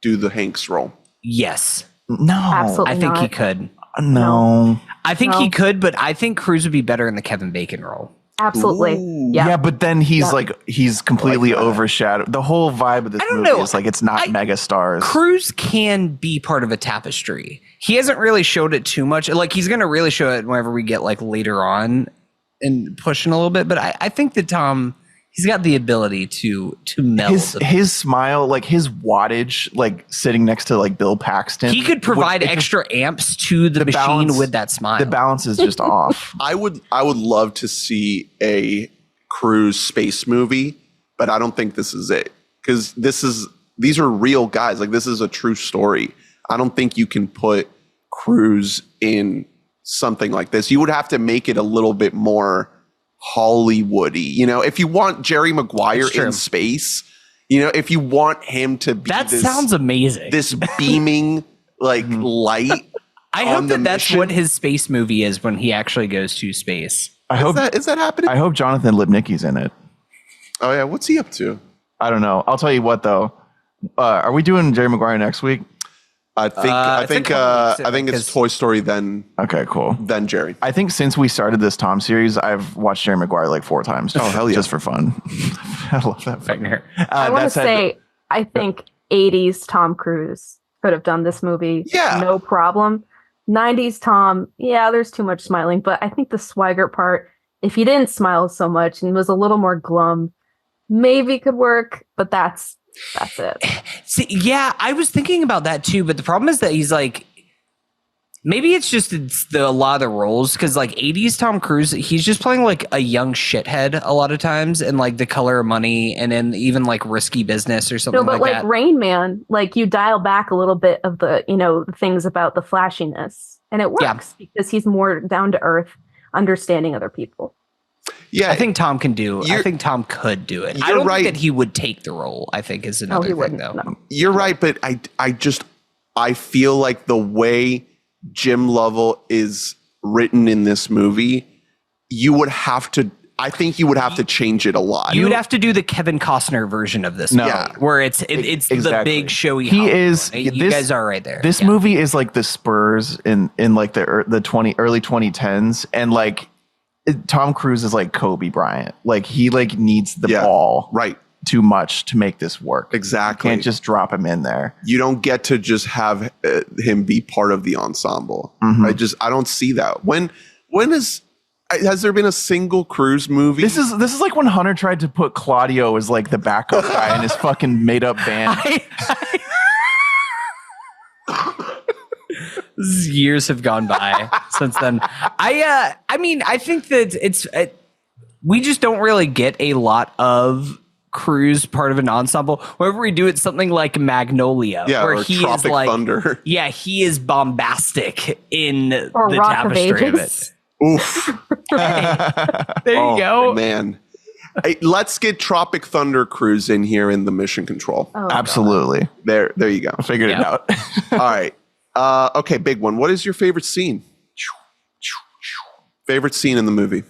E: do the Hanks role?
G: Yes.
F: No.
H: Absolutely.
G: I think he
H: not.
G: could.
F: No.
G: I think
H: No.
G: he could, but I think Cruise would be better in the Kevin Bacon role.
H: Absolutely.
E: Ooh.
F: Yeah, but then he's completely
E: that.
F: overshadowed. The whole vibe of this
G: I don't
F: movie
G: know.
F: is like it's not mega stars.
G: Cruise can be part of a tapestry. He hasn't really showed it too much. Like he's going to really show it whenever we get like later on and pushing a little bit. But I think that Tom, he's got the ability to meld.
F: His smile, like his wattage, like sitting next to like Bill Paxton.
G: He could provide extra amps to the machine
F: balance-
G: with that smile.
F: The balance is just off.
E: I would love to see a Cruise space movie, but I don't think this is it. Because these are real guys. Like this is a true story. I don't think you can put Cruise in something like this. You would have to make it a little bit more Hollywoody. You know, if you want Jerry Maguire in space, you know, if you want him to be
G: that sounds amazing.
E: this beaming like light.
G: I hope
E: on the
G: that's
E: mission.
G: what his space movie is when he actually goes to space.
E: Is that happening?
F: I hope Jonathan Lipnicki's in it.
E: Oh yeah, what's he up to?
F: I don't know. I'll tell you what though. Are we doing Jerry Maguire next week?
E: I think it's Toy Story then
F: Okay, cool.
E: then Jerry.
F: I think since we started this Tom series, I've watched Jerry Maguire like 4 times.
E: Oh, hell yeah.
F: Just for fun. I love that fucking
H: I want to say, I think 80s Tom Cruise could have done this movie.
E: Yeah.
H: No problem. 90s Tom, yeah, there's too much smiling, but I think the swagger part, if he didn't smile so much and was a little more glum, maybe could work, but that's it.
G: See, yeah, I was thinking about that too, but the problem is that he's like, maybe it's a lot of the roles, because like 80s Tom Cruise, he's just playing like a young shithead a lot of times, and like The Color of Money, and then even like Risky Business or something
H: but
G: like that.
H: Rain Man, like you dial back a little bit of the, the things about the flashiness, and it works because he's more down to earth, understanding other people.
E: Yeah,
G: I think Tom can do. I think Tom could do it. I don't think that he would take the role. I think is another thing, though.
H: No.
E: You're right, but I feel like the way Jim Lovell is written in this movie, I think you would have to change it a lot.
G: You would have to do the Kevin Costner version of this movie, where it's the big showy.
F: He is.
G: You guys are right there.
F: This movie is like the Spurs in like the early 2010s, and like Tom Cruise is like Kobe Bryant. Like he like needs the ball too much to make this work.
E: Exactly.
F: You can't just drop him in there.
E: You don't get to just have him be part of the ensemble.
F: Mm-hmm.
E: I don't see that. Has there been a single Cruise movie?
F: This is like when Hunter tried to put Claudio as like the backup guy in his fucking made up band.
G: Years have gone by since then. I mean, I think that we just don't really get a lot of Cruise part of an ensemble. Whenever we do, it's something like Magnolia, where
E: or
G: he
E: Tropic
G: is like
E: Thunder.
G: Yeah, he is bombastic in
H: or
G: the
H: Rock
G: tapestry
H: of
G: of
H: Ages.
G: it.
E: Oof.
G: There you go.
E: Man. Hey, let's get Tropic Thunder Cruise in here in the mission control.
H: Oh,
F: Absolutely.
E: There you go.
F: Figured it out.
E: All right. Okay, big one. What is your favorite scene? Favorite scene in the movie?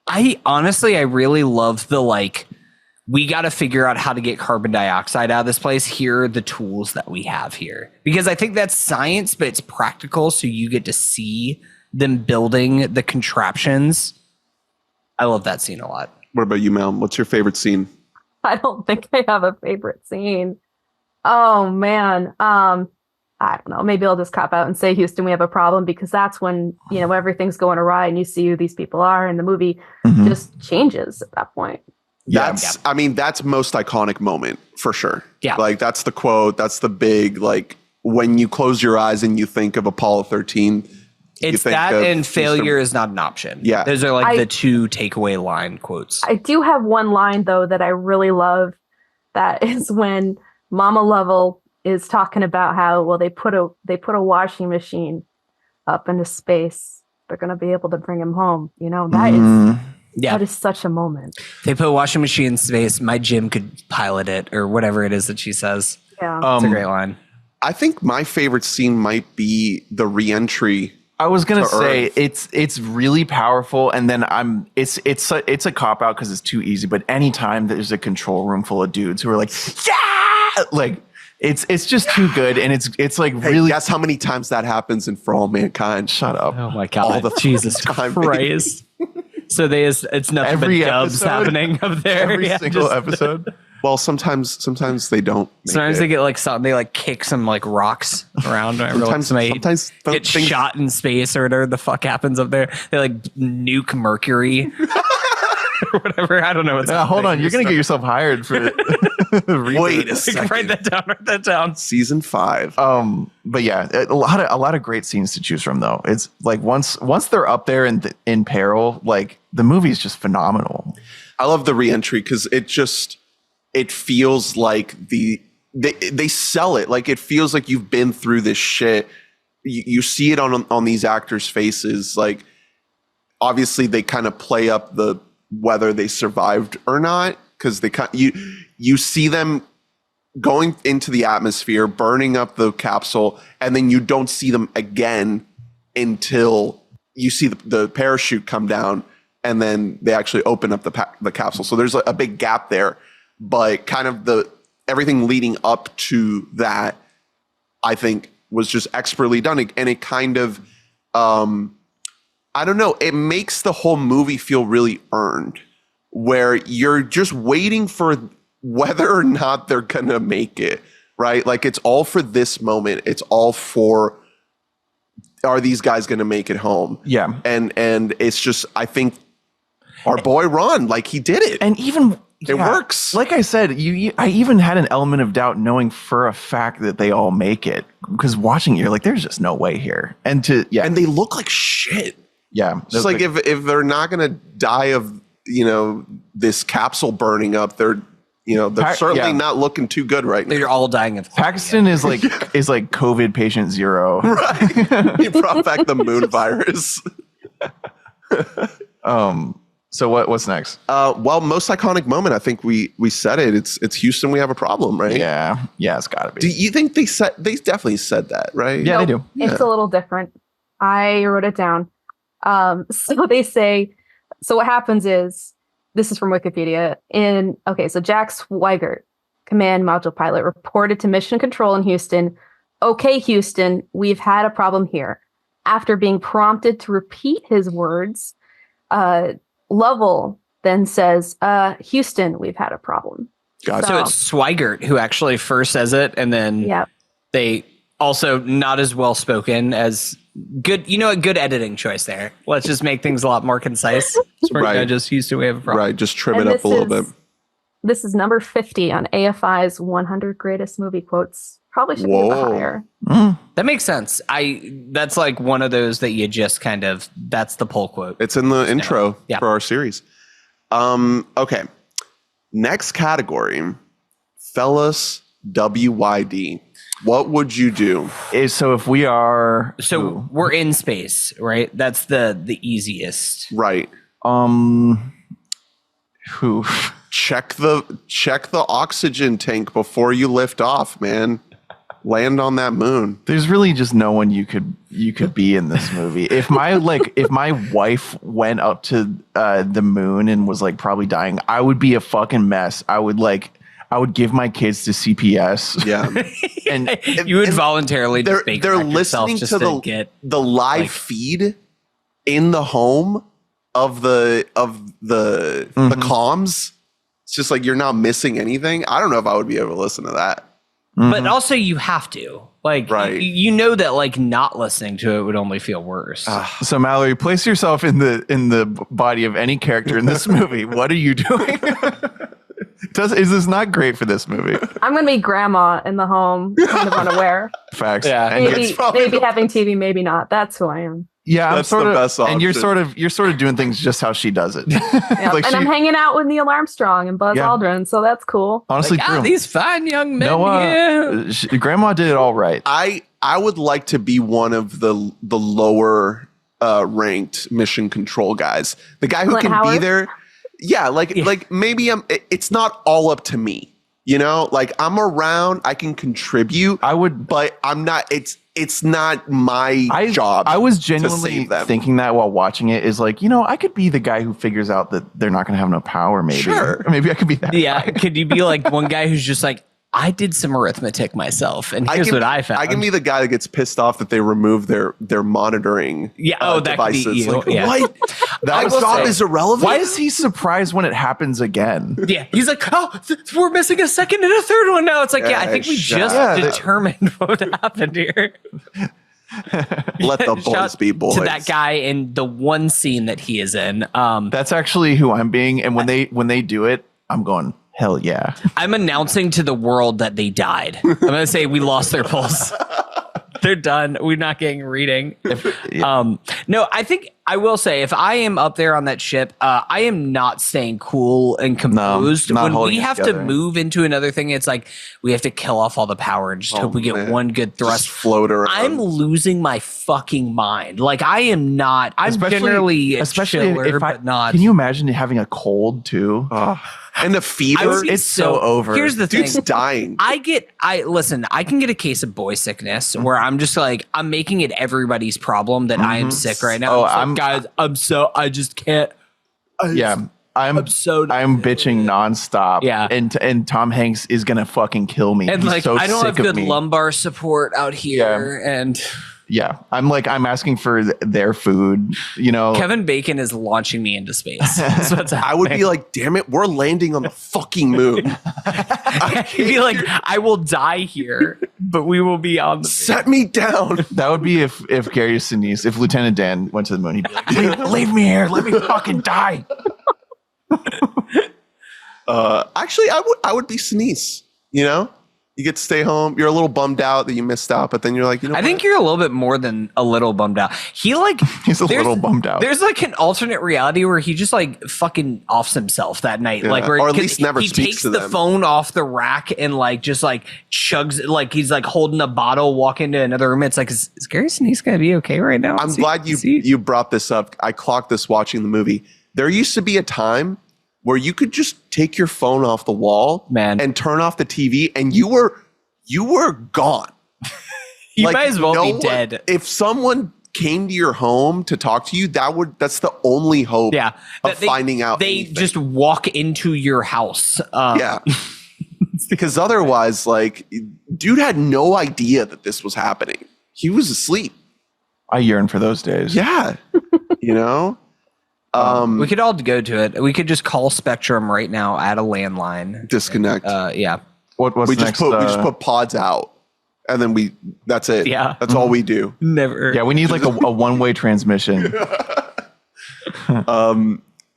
G: I really love the we got to figure out how to get carbon dioxide out of this place. Here are the tools that we have here. Because I think that's science, but it's practical. So you get to see them building the contraptions. I love that scene a lot.
E: What about you, Mel? What's your favorite scene?
H: I don't think I have a favorite scene. Oh, man. I don't know. Maybe I'll just cop out and say, Houston, we have a problem, because that's when, everything's going awry and you see who these people are, and the movie just changes at that point.
E: That's most iconic moment for sure.
G: Yeah.
E: Like that's the quote. That's the big, when you close your eyes and you think of Apollo 13.
G: It's that and failure is not an option.
E: Yeah.
G: Those are the two takeaway line quotes.
H: I do have one line though that I really love. That is when Mama Lovell is talking about how, they put a washing machine up into space. They're going to be able to bring him home. That is such a moment.
G: They put a washing machine in space. My Jim could pilot it, or whatever it is that she says.
H: Yeah.
G: It's a great line.
E: I think my favorite scene might be the re-entry.
F: I was gonna say it's really powerful, and then it's a cop out because it's too easy. But anytime there's a control room full of dudes who are like, yeah, like it's just too good, and it's like really.
E: Guess how many times that happens in For All Mankind?
F: Shut up!
G: Oh my god!
E: All the
G: Jesus
E: time,
G: Christ! So it's nothing but dubs happening up there.
F: Every single episode.
E: Well, sometimes they don't.
G: Sometimes they get they kick some rocks around. Sometimes get shot in space or whatever the fuck happens up there. They nuke Mercury or whatever. I don't know.
F: Hold on, you're gonna get yourself hired for.
E: Wait a second.
G: Write that down.
E: Season 5.
F: But yeah, a lot of great scenes to choose from though. It's once they're up there in peril, the movie is just phenomenal.
E: I love the re-entry because it feels like they sell it. It feels like you've been through this shit. You see it on these actors' faces. Obviously they kind of play up the whether they survived or not, because you see them going into the atmosphere, burning up the capsule, and then you don't see them again until you see the parachute come down, and then they actually open up the capsule. So there's a big gap there, but kind of everything leading up to that, I think was just expertly done. And it kind of, I don't know, it makes the whole movie feel really earned, where you're just waiting for whether or not they're going to make it, right? Like, it's all for this moment. It's all for, are these guys going to make it home?
F: Yeah.
E: And it's just, I think our boy Ron, like, he did it.
F: And even
E: it works.
F: Like I said, I even had an element of doubt knowing for a fact that they all make it, because watching it, you're like, there's just no way here. And
E: and they look like shit.
F: Yeah.
E: Just like if they're not going to die of, this capsule burning up, they're certainly not looking too good right now.
G: They're all dying of
F: Paxton is like COVID patient 0.
E: Right. He brought back the moon virus.
F: So what's next?
E: Well, most iconic moment, I think we said it. It's Houston, we have a problem, right?
F: Yeah, it's gotta be.
E: Do you think they definitely said that, right?
F: Yeah, they do.
H: It's a little different. I wrote it down. So they say, so what happens is, this is from Wikipedia. So Jack Swigert, command module pilot, reported to mission control in Houston. Okay, Houston, we've had a problem here. After being prompted to repeat his words, Lovell then says, Houston, we've had a problem.
E: Gotcha.
G: So it's Swigert who actually first says it, and then they also not as well spoken as good. A good editing choice there. Let's just make things a lot more concise.
E: Right.
G: Just Houston, we have a problem.
E: Right. Just trim it up a little bit.
H: This is number 50 on AFI's 100 greatest movie quotes. Probably should be a bit higher.
G: That makes sense. That's like one of those that you just kind of, that's the pull quote.
E: It's in the intro for our series. Okay. Next category, fellas, WYD. What would you do?
F: So if we are...
G: So we're in space, right? That's the easiest.
E: Right.
F: Who?
E: Check the oxygen tank before you lift off, man. Land on that moon.
F: There's really just no one you could be in this movie. If my wife went up to the moon and was like probably dying, I would be a fucking mess. I would give my kids to CPS.
E: Yeah.
G: and you would voluntarily just
E: they're listening to the live feed in the home of the comms. It's just like, you're not missing anything. I don't know if I would be able to listen to that.
G: But also you have to. Like,
E: right.
G: you know that like not listening to it would only feel worse.
F: So Mallory, place yourself in the body of any character in this movie. What are you doing? Is this not great for this movie?
H: I'm going to be grandma in the home, kind of unaware.
F: Facts.
G: Yeah.
H: Maybe having TV, maybe not. That's who I am.
F: Yeah,
E: that's the best option.
F: And you're sort of doing things just how she does it.
H: Yeah,
F: like
H: I'm hanging out with Neil Armstrong and Buzz Aldrin, so that's cool.
F: Honestly, true.
G: These fine young men here.
F: Grandma did it all right.
E: I would like to be one of the lower ranked mission control guys. The guy who
H: Clint
E: can
H: Howard?
E: be there. Yeah, like maybe it's not all up to me. Like, I'm around, I can contribute. But I'm not. It's not my job.
F: I was genuinely thinking that while watching it, is like, I could be the guy who figures out that they're not going to have no power. Maybe,
E: sure.
F: Maybe I could be that.
G: Yeah,
F: guy.
G: could you be like one guy who's just like, I did some arithmetic myself, and here's what I found.
E: I can be the guy that gets pissed off that they remove their monitoring.
G: That
E: devices.
G: could be you.
E: Like,
G: Yeah.
E: what? That job is irrelevant.
F: Why is he surprised when it happens again?
G: Yeah, he's like, we're missing a second and a third one now. It's like, I think we just determined what happened here.
E: Let the boys be boys.
G: To that guy in the one scene that he is in.
F: That's actually who I'm being, and when they do it, I'm going, hell yeah.
G: I'm announcing to the world that they died. I'm going to say we lost their pulse. They're done. We're not getting a reading. No, I think I will say, if I am up there on that ship, I am not staying cool and composed.
F: No,
G: when we have to move into another thing, it's like we have to kill off all the power and just hope we get one good thrust.
E: Just float around.
G: I'm losing my fucking mind. Like, I am not. I'm generally a chiller, but not.
F: Can you imagine having a cold too?
E: And the fever,
F: it's so over.
G: Here's the thing.
E: Dude's dying.
G: I can get a case of boy sickness where I'm just like, I'm making it everybody's problem that I am sick right now.
F: Oh,
G: It's like, guys, I just can't.
F: Yeah. I'm bitching nonstop.
G: Yeah.
F: And Tom Hanks is gonna fucking kill me.
G: And
F: He's
G: like,
F: so
G: I don't have
F: sick of
G: good
F: me.
G: lumbar support out here. And
F: Yeah, I'm asking for their food. You know,
G: Kevin Bacon is launching me into space. That's what's
E: I would be like, damn it, we're landing on the fucking moon.
G: He'd be like, I will die here, but we will be on the
E: Set me down.
F: that would be if Gary Sinise, if Lieutenant Dan went to the moon, he'd be like, leave me here, let me fucking die.
E: Actually, I would be Sinise. You know, you get to stay home. You're a little bummed out that you missed out, but then you're like, you know,
G: I think you're a little bit more than a little bummed out. He's
F: a little bummed out.
G: There's like an alternate reality where he just like fucking offs himself that night,
E: Yeah.
G: like where
E: Or at least never
G: he
E: speaks
G: takes
E: to
G: the
E: them.
G: phone off the rack and like just like chugs, like he's like holding a bottle, walking to another room. It's like, is Gary Sinise gonna be okay right now?
E: I'm glad you brought this up. I clocked this watching the movie. There used to be a time where you could just take your phone off the wall,
G: Man.
E: and turn off the TV, and you were gone.
G: You
E: Like,
G: might as well
E: no
G: be
E: one-
G: dead.
E: If someone came to your home to talk to you, that's the only hope
G: Yeah,
E: of finding out.
G: They
E: anything.
G: just walk into your house.
E: Yeah. Because otherwise, like, dude had no idea that this was happening. He was asleep.
F: I yearn for those days.
E: Yeah. You know?
G: We could all go to it. We could just call Spectrum right now at a landline.
E: Disconnect.
G: Yeah.
F: What's
E: we just
F: next?
E: put we just put pods out, and then that's it.
G: Yeah.
E: That's all we do.
G: Never.
F: Yeah, we need like a one-way transmission.
E: All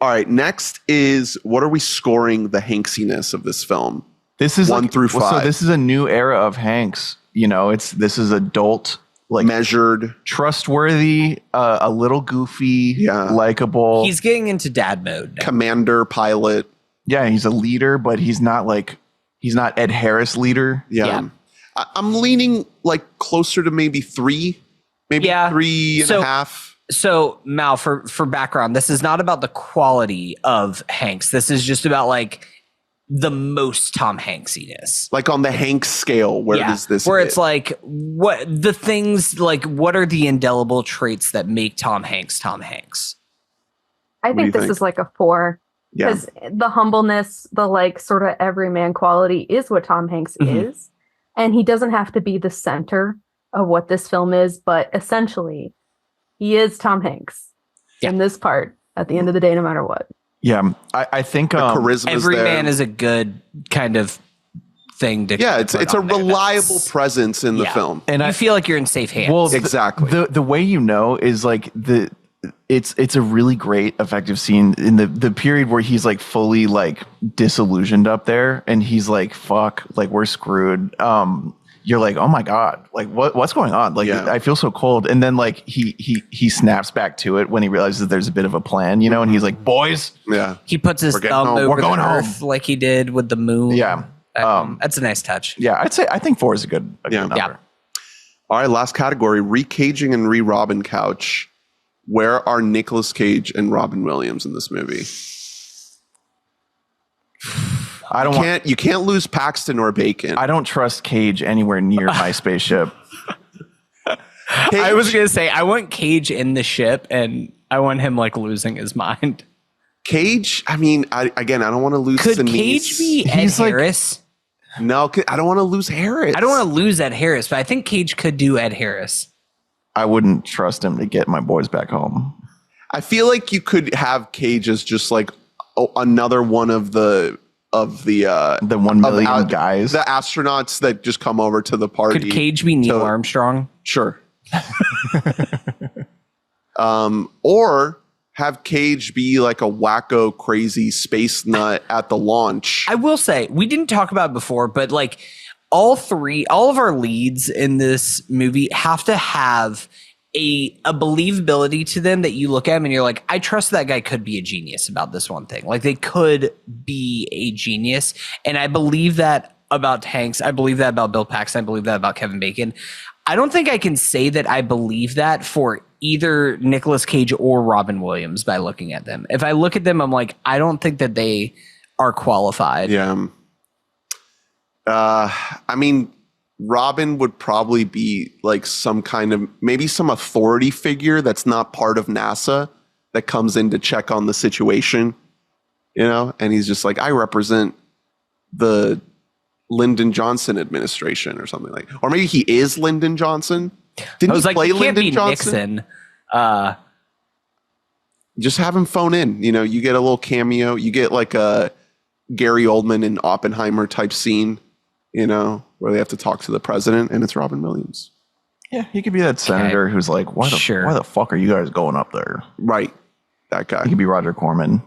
E: right. Next is, what are we scoring the Hanksiness of this film?
F: This is
E: 1 through 5.
F: So this is a new era of Hanks. You know, this is adult, like
E: Measured.
F: trustworthy, a little goofy,
E: Yeah.
F: likable.
G: He's getting into dad mode now.
E: Commander, pilot.
F: Yeah, he's a leader, but he's not Ed Harris leader.
E: Yeah.
G: Yeah.
E: I'm leaning like closer to maybe 3, maybe
G: Yeah.
E: 3 and
G: So-
E: a half.
G: So, Mal, for background, this is not about the quality of Hanks. This is just about like the most Tom Hanksiness.
E: Like on the Hanks scale, where does this
G: where
E: hit?
G: it's like what the things like what are the indelible traits that make Tom Hanks Tom Hanks?
H: I
E: do you
H: think this
E: think?
H: is like a 4.
E: Yeah.
H: Because the humbleness, the like sort of everyman quality is what Tom Hanks is. And he doesn't have to be the center of what this film is, but essentially he is Tom Hanks in this part at the end of the day, no matter what.
F: Yeah, I think
E: The charisma
G: Every
E: there.
G: man is a good kind of thing to
E: Yeah, it's
G: put
E: a
G: on there.
E: reliable
G: That's-
E: presence in the
G: yeah.
E: film.
F: and
G: you
F: I
G: feel like you're in safe hands.
F: well
E: Exactly.
F: the way you know is like it's a really great effective scene in the period where he's like fully like disillusioned up there and he's like fuck, like we're screwed. You're like, oh my God, like what's going on? Like
E: Yeah.
F: I feel so cold. And then like he snaps back to it when he realizes there's a bit of a plan, you know, and he's like, boys.
E: Yeah.
G: he puts his
E: getting
G: thumb
E: home.
G: over
F: We're going
G: the
F: home.
G: earth like he did with the moon.
F: Yeah.
G: That's a nice touch.
F: Yeah, I think 4 is a good
E: Yeah.
F: number.
G: Yeah.
E: All right, last category, recaging and re-Robin Couch. Where are Nicolas Cage and Robin Williams in this movie?
F: I don't want
E: You can't lose Paxton or Bacon.
F: I don't trust Cage anywhere near my spaceship.
G: I was gonna say I want Cage in the ship, and I want him like losing his mind.
E: Cage, I mean, I don't want to lose
G: Could
E: Sinise.
G: Cage be Ed
F: He's like-
G: Harris?
E: No, I don't want to lose Harris.
G: I don't want to lose Ed Harris, but I think Cage could do Ed Harris.
F: I wouldn't trust him to get my boys back home.
E: I feel like you could have Cage as just like another one of the
F: 1 million guys.
E: the astronauts that just come over to the party.
G: Could Cage be Neil
E: to-
G: Armstrong?
E: Sure. Or have Cage be like a wacko, crazy space nut at the launch.
G: I will say we didn't talk about it before, but like all of our leads in this movie have to have a believability to them that you look at them and you're like, I trust that guy could be a genius about this one thing. Like they could be a genius. And I believe that about Hanks. I believe that about Bill Paxton. I believe that about Kevin Bacon. I don't think I can say that I believe that for either Nicolas Cage or Robin Williams by looking at them. If I look at them, I'm like, I don't think that they are qualified.
E: Yeah. I mean, Robin would probably be like some kind of, maybe some authority figure that's not part of NASA that comes in to check on the situation. you know, and he's just like, I represent the Lyndon Johnson administration or something like, or maybe he is Lyndon Johnson. Didn't
G: I was
E: he
G: like,
E: play
G: you can't
E: Lyndon
G: be
E: Johnson?
G: Nixon.
E: Just have him phone in. You know, you get a little cameo. You get like a Gary Oldman and Oppenheimer type scene, you know, where they have to talk to the president, and it's Robin Williams.
F: Yeah, he could be that senator who's like, why the fuck are you guys going up there?
E: Right. That guy.
F: He could be Roger Corman.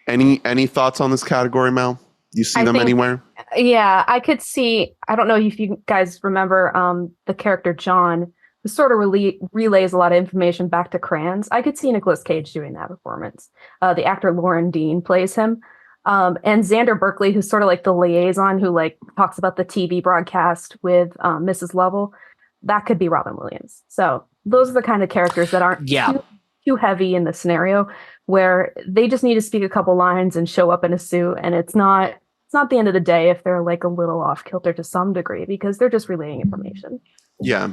E: Any thoughts on this category, Mel? You see them anywhere?
H: Yeah, I could see. I don't know if you guys remember the character John, who sort of relays a lot of information back to Kranz. I could see Nicolas Cage doing that performance. The actor Lauren Dean plays him. And Xander Berkeley, who's sort of like the liaison who like talks about the TV broadcast with Mrs. Lovell. That could be Robin Williams. So those are the kind of characters that aren't too heavy in the scenario, where they just need to speak a couple lines and show up in a suit. And it's not the end of the day if they're like a little off kilter to some degree, because they're just relaying information.
E: Yeah.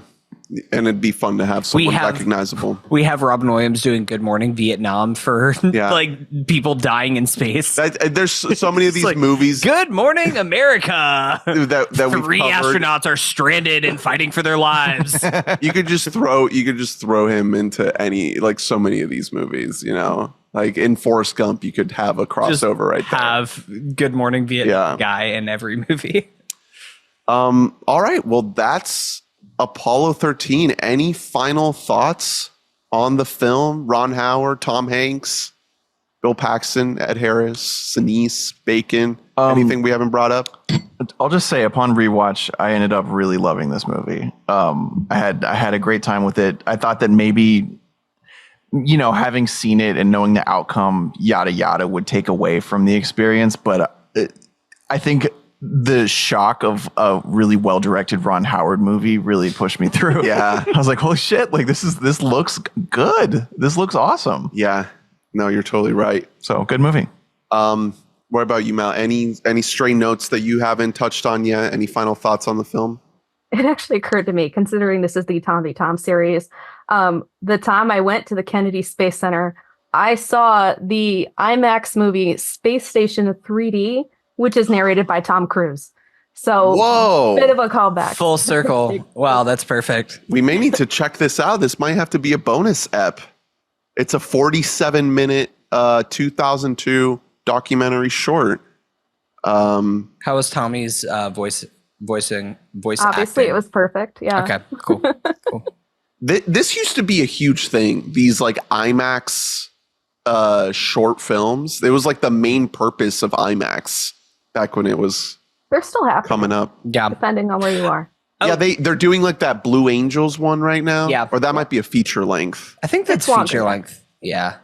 E: And it'd be fun to have someone recognizable.
G: We have Robin Williams doing Good Morning Vietnam for like people dying in space.
E: There's so many of these
G: like,
E: movies.
G: Good Morning America.
E: that
G: Three astronauts are stranded and fighting for their lives.
E: You could just throw him into any, like so many of these movies, you know. Like in Forrest Gump, you could have a crossover right there.
G: Have Good Morning Vietnam guy in every movie.
E: All right. Well, that's Apollo 13. Any final thoughts on the film? Ron Howard, Tom Hanks, Bill Paxton, Ed Harris, Sinise, Bacon. Anything we haven't brought up?
F: I'll just say, upon rewatch, I ended up really loving this movie. I had a great time with it. I thought that maybe, you know, having seen it and knowing the outcome, yada yada, would take away from the experience. But I think the shock of a really well-directed Ron Howard movie really pushed me through.
E: Yeah.
F: I was like, holy shit, like this looks good. This looks awesome.
E: Yeah. No, you're totally right.
F: So good movie.
E: What about you, Mal? Any stray notes that you haven't touched on yet? Any final thoughts on the film?
H: It actually occurred to me, considering this is the Tom v. Tom series, the time I went to the Kennedy Space Center, I saw the IMAX movie Space Station 3D, which is narrated by Tom Cruise. So,
E: whoa,
H: bit of a callback.
G: Full circle. Wow, that's perfect.
E: We may need to check this out. This might have to be a bonus ep. It's a 47-minute 2002 documentary short.
G: How was Tommy's voice
H: Obviously,
G: acting?
H: it was perfect. Yeah.
G: Okay, cool.
E: This used to be a huge thing. These like IMAX short films. It was like the main purpose of IMAX back when it was.
H: They're still happening.
E: Coming up.
G: Yeah.
H: Depending on where you are.
E: Yeah, they're doing like that Blue Angels one right now.
G: Yeah.
E: Or that might be a feature length.
G: I think that's feature length. Yeah.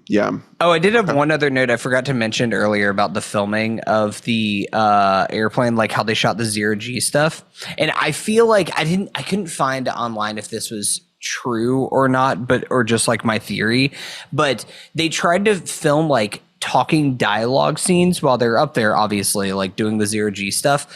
E: Yeah.
G: Oh, I did have one other note I forgot to mention earlier about the filming of the airplane, like how they shot the zero G stuff. And I feel like I couldn't find online if this was true or not, or just like my theory, but they tried to film like talking dialogue scenes while they're up there, obviously, like doing the zero G stuff.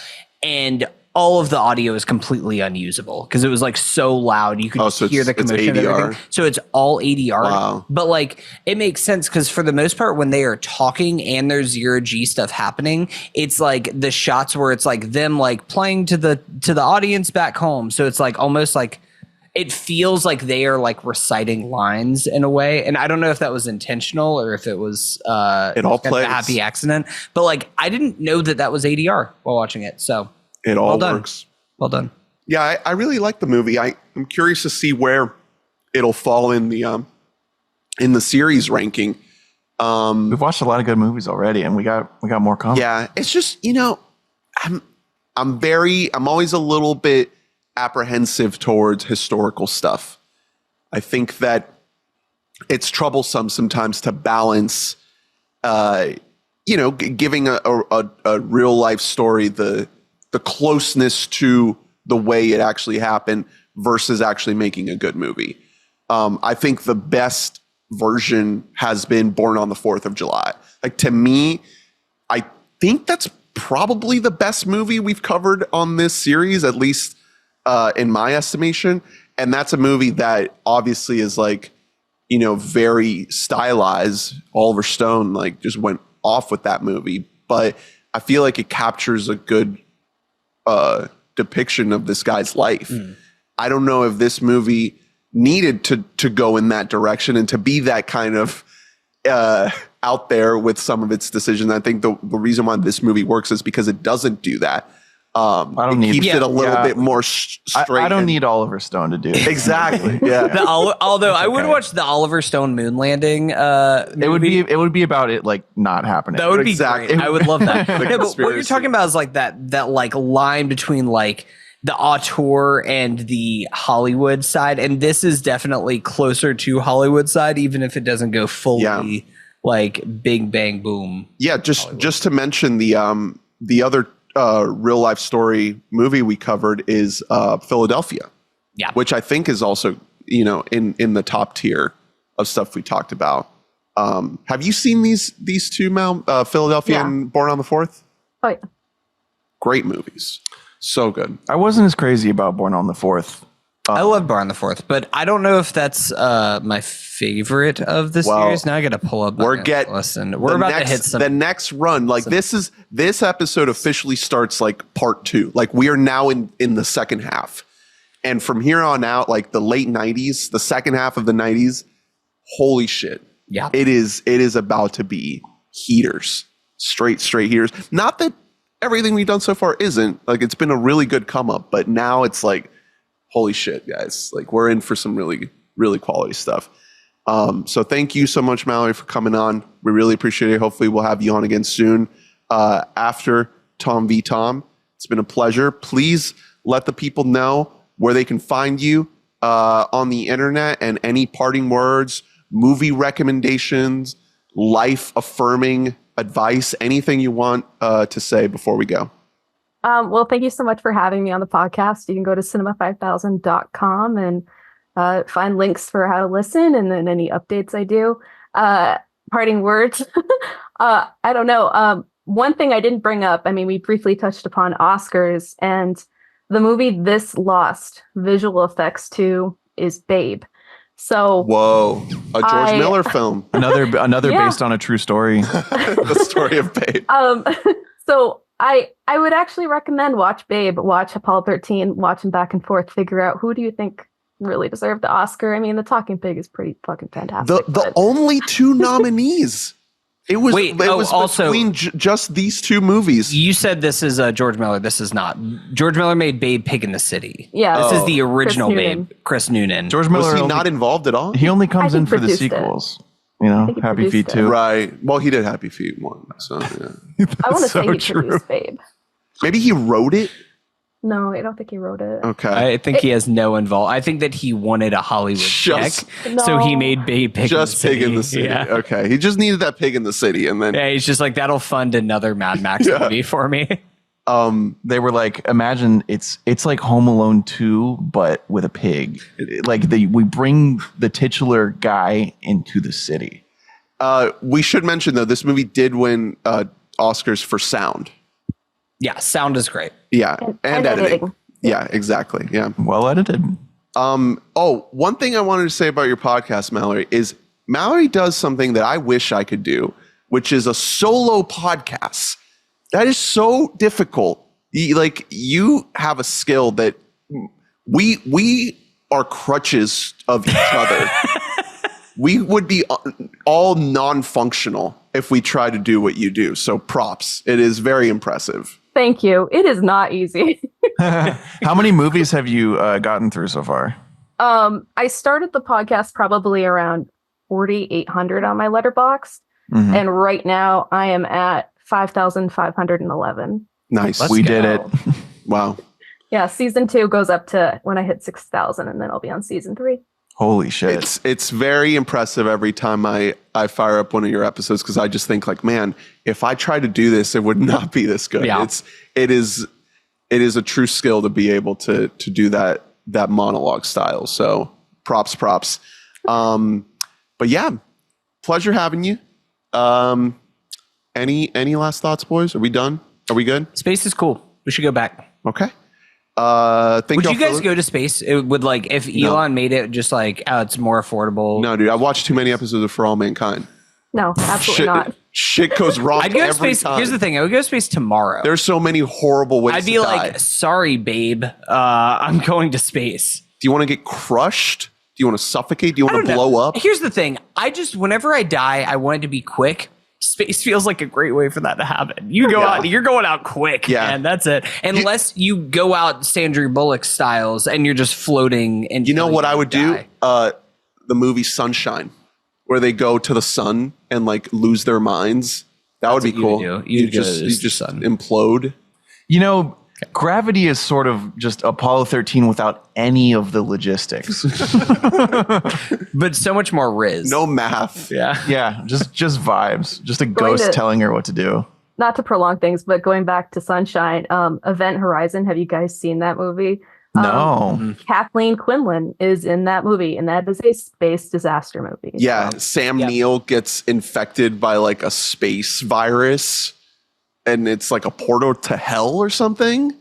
G: And all of the audio is completely unusable because it was like so loud. You could hear the commotion and everything. So it's all ADR.
E: Wow.
G: But like it makes sense because for the most part, when they are talking and there's zero G stuff happening, it's like the shots where it's like them like playing to the audience back home. So it's like almost like it feels like they are like reciting lines in a way. And I don't know if that was intentional or if it was
E: it all plays.
G: a happy accident. But like I didn't know that was ADR while watching it. So
E: it all works.
G: Well done.
E: Yeah, I really like the movie. I'm curious to see where it'll fall in the series ranking.
F: We've watched a lot of good movies already, and we got more coming.
E: Yeah, it's just, you know, I'm always a little bit apprehensive towards historical stuff. I think that it's troublesome sometimes to balance, giving a real life story the closeness to the way it actually happened versus actually making a good movie. I think the best version has been Born on the 4th of July. Like, to me, I think that's probably the best movie we've covered on this series, at least in my estimation. And that's a movie that obviously is like very stylized. Oliver Stone like just went off with that movie, but I feel like it captures a good depiction of this guy's life. I don't know if this movie needed to go in that direction and to be that kind of out there with some of its decisions. I think the reason why this movie works is because it doesn't do that.
F: I don't need
E: keeps it a little bit more straight.
F: I don't need Oliver Stone to do it.
E: Exactly. Yeah.
G: Although I would watch the Oliver Stone moon landing.
F: It would be about it like not happening.
G: That would
E: Exactly.
G: be great. I would love that.
E: The
G: Yeah, but what you're
E: conspiracy.
G: talking about is like that like line between like the auteur and the Hollywood side, and this is definitely closer to Hollywood side, even if it doesn't go fully like big bang boom.
E: Yeah, just to mention the other real life story movie we covered is Philadelphia.
G: Yeah.
E: Which I think is also, in the top tier of stuff we talked about. Have you seen these two, Mal? Philadelphia and Born on the 4th?
H: Oh, yeah.
E: Great movies. So good.
F: I wasn't as crazy about Born on the 4th.
G: I love Born on the 4th, but I don't know if that's my favorite of the series. Now I got to pull up.
E: We're
G: about to hit some.
E: The next run. Like this episode officially starts like part 2. Like we are now in the second half, and from here on out, like the late 90s, the second half of the 90s. Holy shit!
G: Yeah,
E: it is about to be heaters, straight heaters. Not that everything we've done so far isn't. Like it's been a really good come up, but now it's like, holy shit, guys! Like we're in for some really, really quality stuff. So thank you so much, Mallory, for coming on. We really appreciate it. Hopefully we'll have you on again soon after Tom v. Tom. It's been a pleasure. Please let the people know where they can find you on the internet, and any parting words, movie recommendations, life affirming advice, anything you want to say before we go.
H: Well, thank you so much for having me on the podcast. You can go to cinema5000.com and find links for how to listen, and then any updates I do. Parting words. I don't know. One thing I didn't bring up, I mean, we briefly touched upon Oscars, and the movie this lost visual effects to is Babe. So
E: whoa, a George Miller film.
F: Another based on a true story.
E: The story of Babe.
H: So I would actually recommend watch Babe, watch Apollo 13, watch them back and forth, figure out who do you think really deserved the Oscar. I mean, The Talking Pig is pretty fucking fantastic.
E: The only 2 nominees. It was between just these 2 movies.
G: You said this is George Miller. This is not. George Miller made Babe Pig in the City.
H: Yeah.
G: This is the original Babe. Chris Noonan.
F: George Miller
E: was he not involved at all?
F: He only comes in for the
H: produced it.
F: sequels. Happy Feet 2.
E: Right. Well, he did Happy Feet 1. So yeah.
H: I want to
F: so
H: say he
F: true.
H: produced Babe.
E: Maybe he wrote it.
H: No, I don't think he wrote it.
E: Okay.
G: I think he has no involvement. I think that he wanted a Hollywood check, so he made Babe Pig
E: just
G: in the
E: Pig in the City.
G: Yeah.
E: Okay. He just needed that pig in the city, and then
G: Yeah, he's just like, that'll fund another Mad Max movie for me.
F: They were like, imagine it's like Home Alone 2, but with a pig. We bring the titular guy into the city.
E: we should mention though, this movie did win Oscars for sound.
G: Yeah, sound is great.
E: Yeah, and editing. Yeah, exactly. Yeah.
F: Well edited.
E: One thing I wanted to say about your podcast, Mallory, is Mallory does something that I wish I could do, which is a solo podcast. That is so difficult. You have a skill that we are crutches of each other. We would be all non-functional if we try to do what you do. So props. It is very impressive.
H: Thank you. It is not easy.
F: How many movies have you gotten through so far?
H: I started the podcast probably around 4,800 on my letterbox. Mm-hmm. And right now I am at 5,511.
E: Nice.
F: We did it.
E: Wow.
H: Yeah. Season 2 goes up to when I hit 6,000, and then I'll be on season 3.
F: Holy shit.
E: It's very impressive every time I fire up one of your episodes, because I just think like, man, if I try to do this, it would not be this good.
G: Yeah.
E: It is a true skill to be able to do that monologue style. So props. But yeah, pleasure having you. Any last thoughts, boys? Are we done? Are we good?
G: Space is cool. We should go back.
E: Okay. Thank
G: Would
E: y'all
G: you guys
E: for-
G: go to space? It would like if Elon made it just like it's more affordable.
E: No, dude. I watched too many episodes of For All Mankind.
H: No, absolutely not.
E: Shit goes wrong
G: I'd go to
E: every
G: space.
E: time.
G: Here's the thing: I would go to space tomorrow.
E: There's so many horrible ways
G: I'd be
E: to
G: like,
E: die.
G: sorry, babe, I'm going to space.
E: Do you want to get crushed? Do you want to suffocate? Do you
G: I
E: want
G: don't
E: to
G: know.
E: blow up?
G: Here's the thing: whenever I die, I want it to be quick. Space feels like a great way for that to happen. You go out, you're going out quick, and that's it. Unless you go out Sandra Bullock styles and you're just floating. And
E: you know what I would do? The movie Sunshine, where they go to the sun and like lose their minds. That would be cool. You just implode.
F: You know, gravity is sort of just Apollo 13 without any of the logistics.
G: But so much more Riz.
E: No math.
F: Yeah, just vibes. Just a ghost telling her what to do.
H: Not to prolong things, but going back to Sunshine, Event Horizon. Have you guys seen that movie?
F: No.
H: Kathleen Quinlan is in that movie, and that is a space disaster movie.
E: Yeah, Sam Neill gets infected by like a space virus, and it's like a portal to hell or something.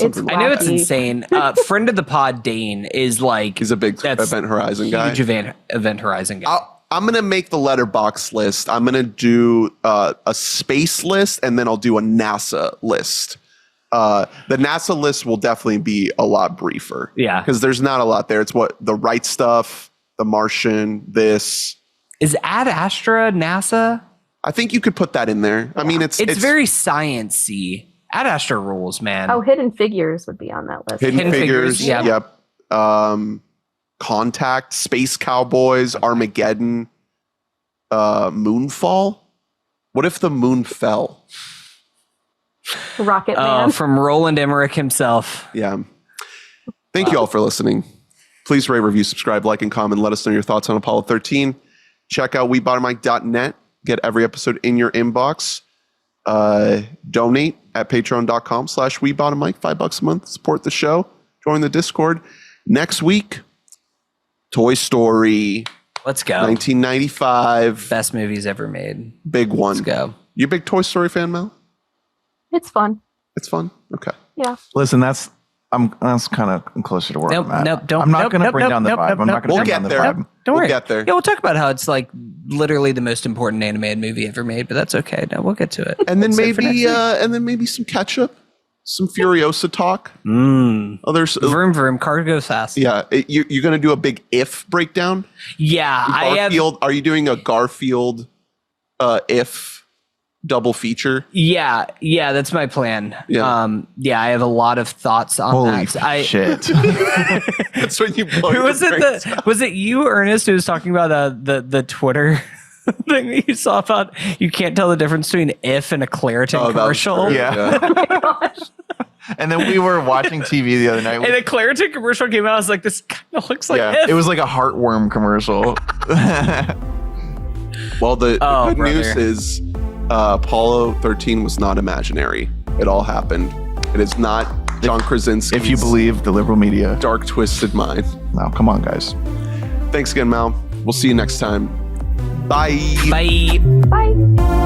G: I know it's insane. Friend of the pod, Dane, is like
E: he's a big Event Horizon guy.
G: Huge Event Horizon guy.
E: I'm gonna make the letterbox list. I'm gonna do a space list, and then I'll do a NASA list. The NASA list will definitely be a lot briefer.
G: Yeah,
E: because there's not a lot there. It's what The Right Stuff, The Martian. This
G: is Ad Astra NASA.
E: I think you could put that in there. I mean, it's
G: very science-y. Ad Astra rules, man.
H: Oh, Hidden Figures would be on that list.
E: Hidden Figures.
G: Yeah.
E: Yep. Contact, Space Cowboys, Armageddon, Moonfall. What if the moon fell?
H: Rocket Man.
G: From Roland Emmerich himself.
E: Yeah. Thank you all for listening. Please rate, review, subscribe, like, and comment. Let us know your thoughts on Apollo 13. Check out weboughtamic.net. Get every episode in your inbox. Donate at patreon.com/weboughtamic. $5 a month. Support the show. Join the Discord. Next week, Toy Story.
G: Let's go.
E: 1995.
G: Best movies ever made.
E: Big one.
G: Let's go.
E: You a big Toy Story fan, Mel?
H: It's fun.
E: It's fun? Okay.
H: Yeah.
F: Listen, that's kind of closer to where I'm at.
G: Don't.
F: I'm not going to bring down the vibe. I'm not going to bring down the vibe.
G: Don't worry.
E: We'll get there.
G: Yeah, we'll talk about how it's like literally the most important animated movie ever made, but that's okay. No, we'll get to it.
E: And then
G: That's it for next
E: maybe some ketchup, some Furiosa talk. Others.
G: Vroom vroom, car goes fast.
E: Yeah, you're going to do a big If breakdown.
G: Yeah,
E: Garfield. Are you doing a Garfield If double feature?
G: Yeah, that's my plan.
E: Yeah.
G: I have a lot thoughts on
F: Holy
G: that.
F: shit.
E: That's when you blow
G: Who
E: your
G: was it?
E: brains out.
G: Was it you, Ernest, who was talking about the Twitter thing that you saw about you can't tell the difference between If and a Claritin
E: Oh, that was
G: commercial?
E: true,
F: Yeah. And then we were watching TV the other night.
G: And a Claritin commercial came out. I was like, this kind of looks like If.
F: It was like a heartworm commercial.
E: Well, the good
G: brother.
E: news is Apollo 13 was not imaginary. It all happened. It is not John Krasinski's
F: If you believe the liberal media.
E: dark, twisted mind.
F: Now, come on, guys.
E: Thanks again, Mal. We'll see you next time. Bye.
G: Bye.
H: Bye.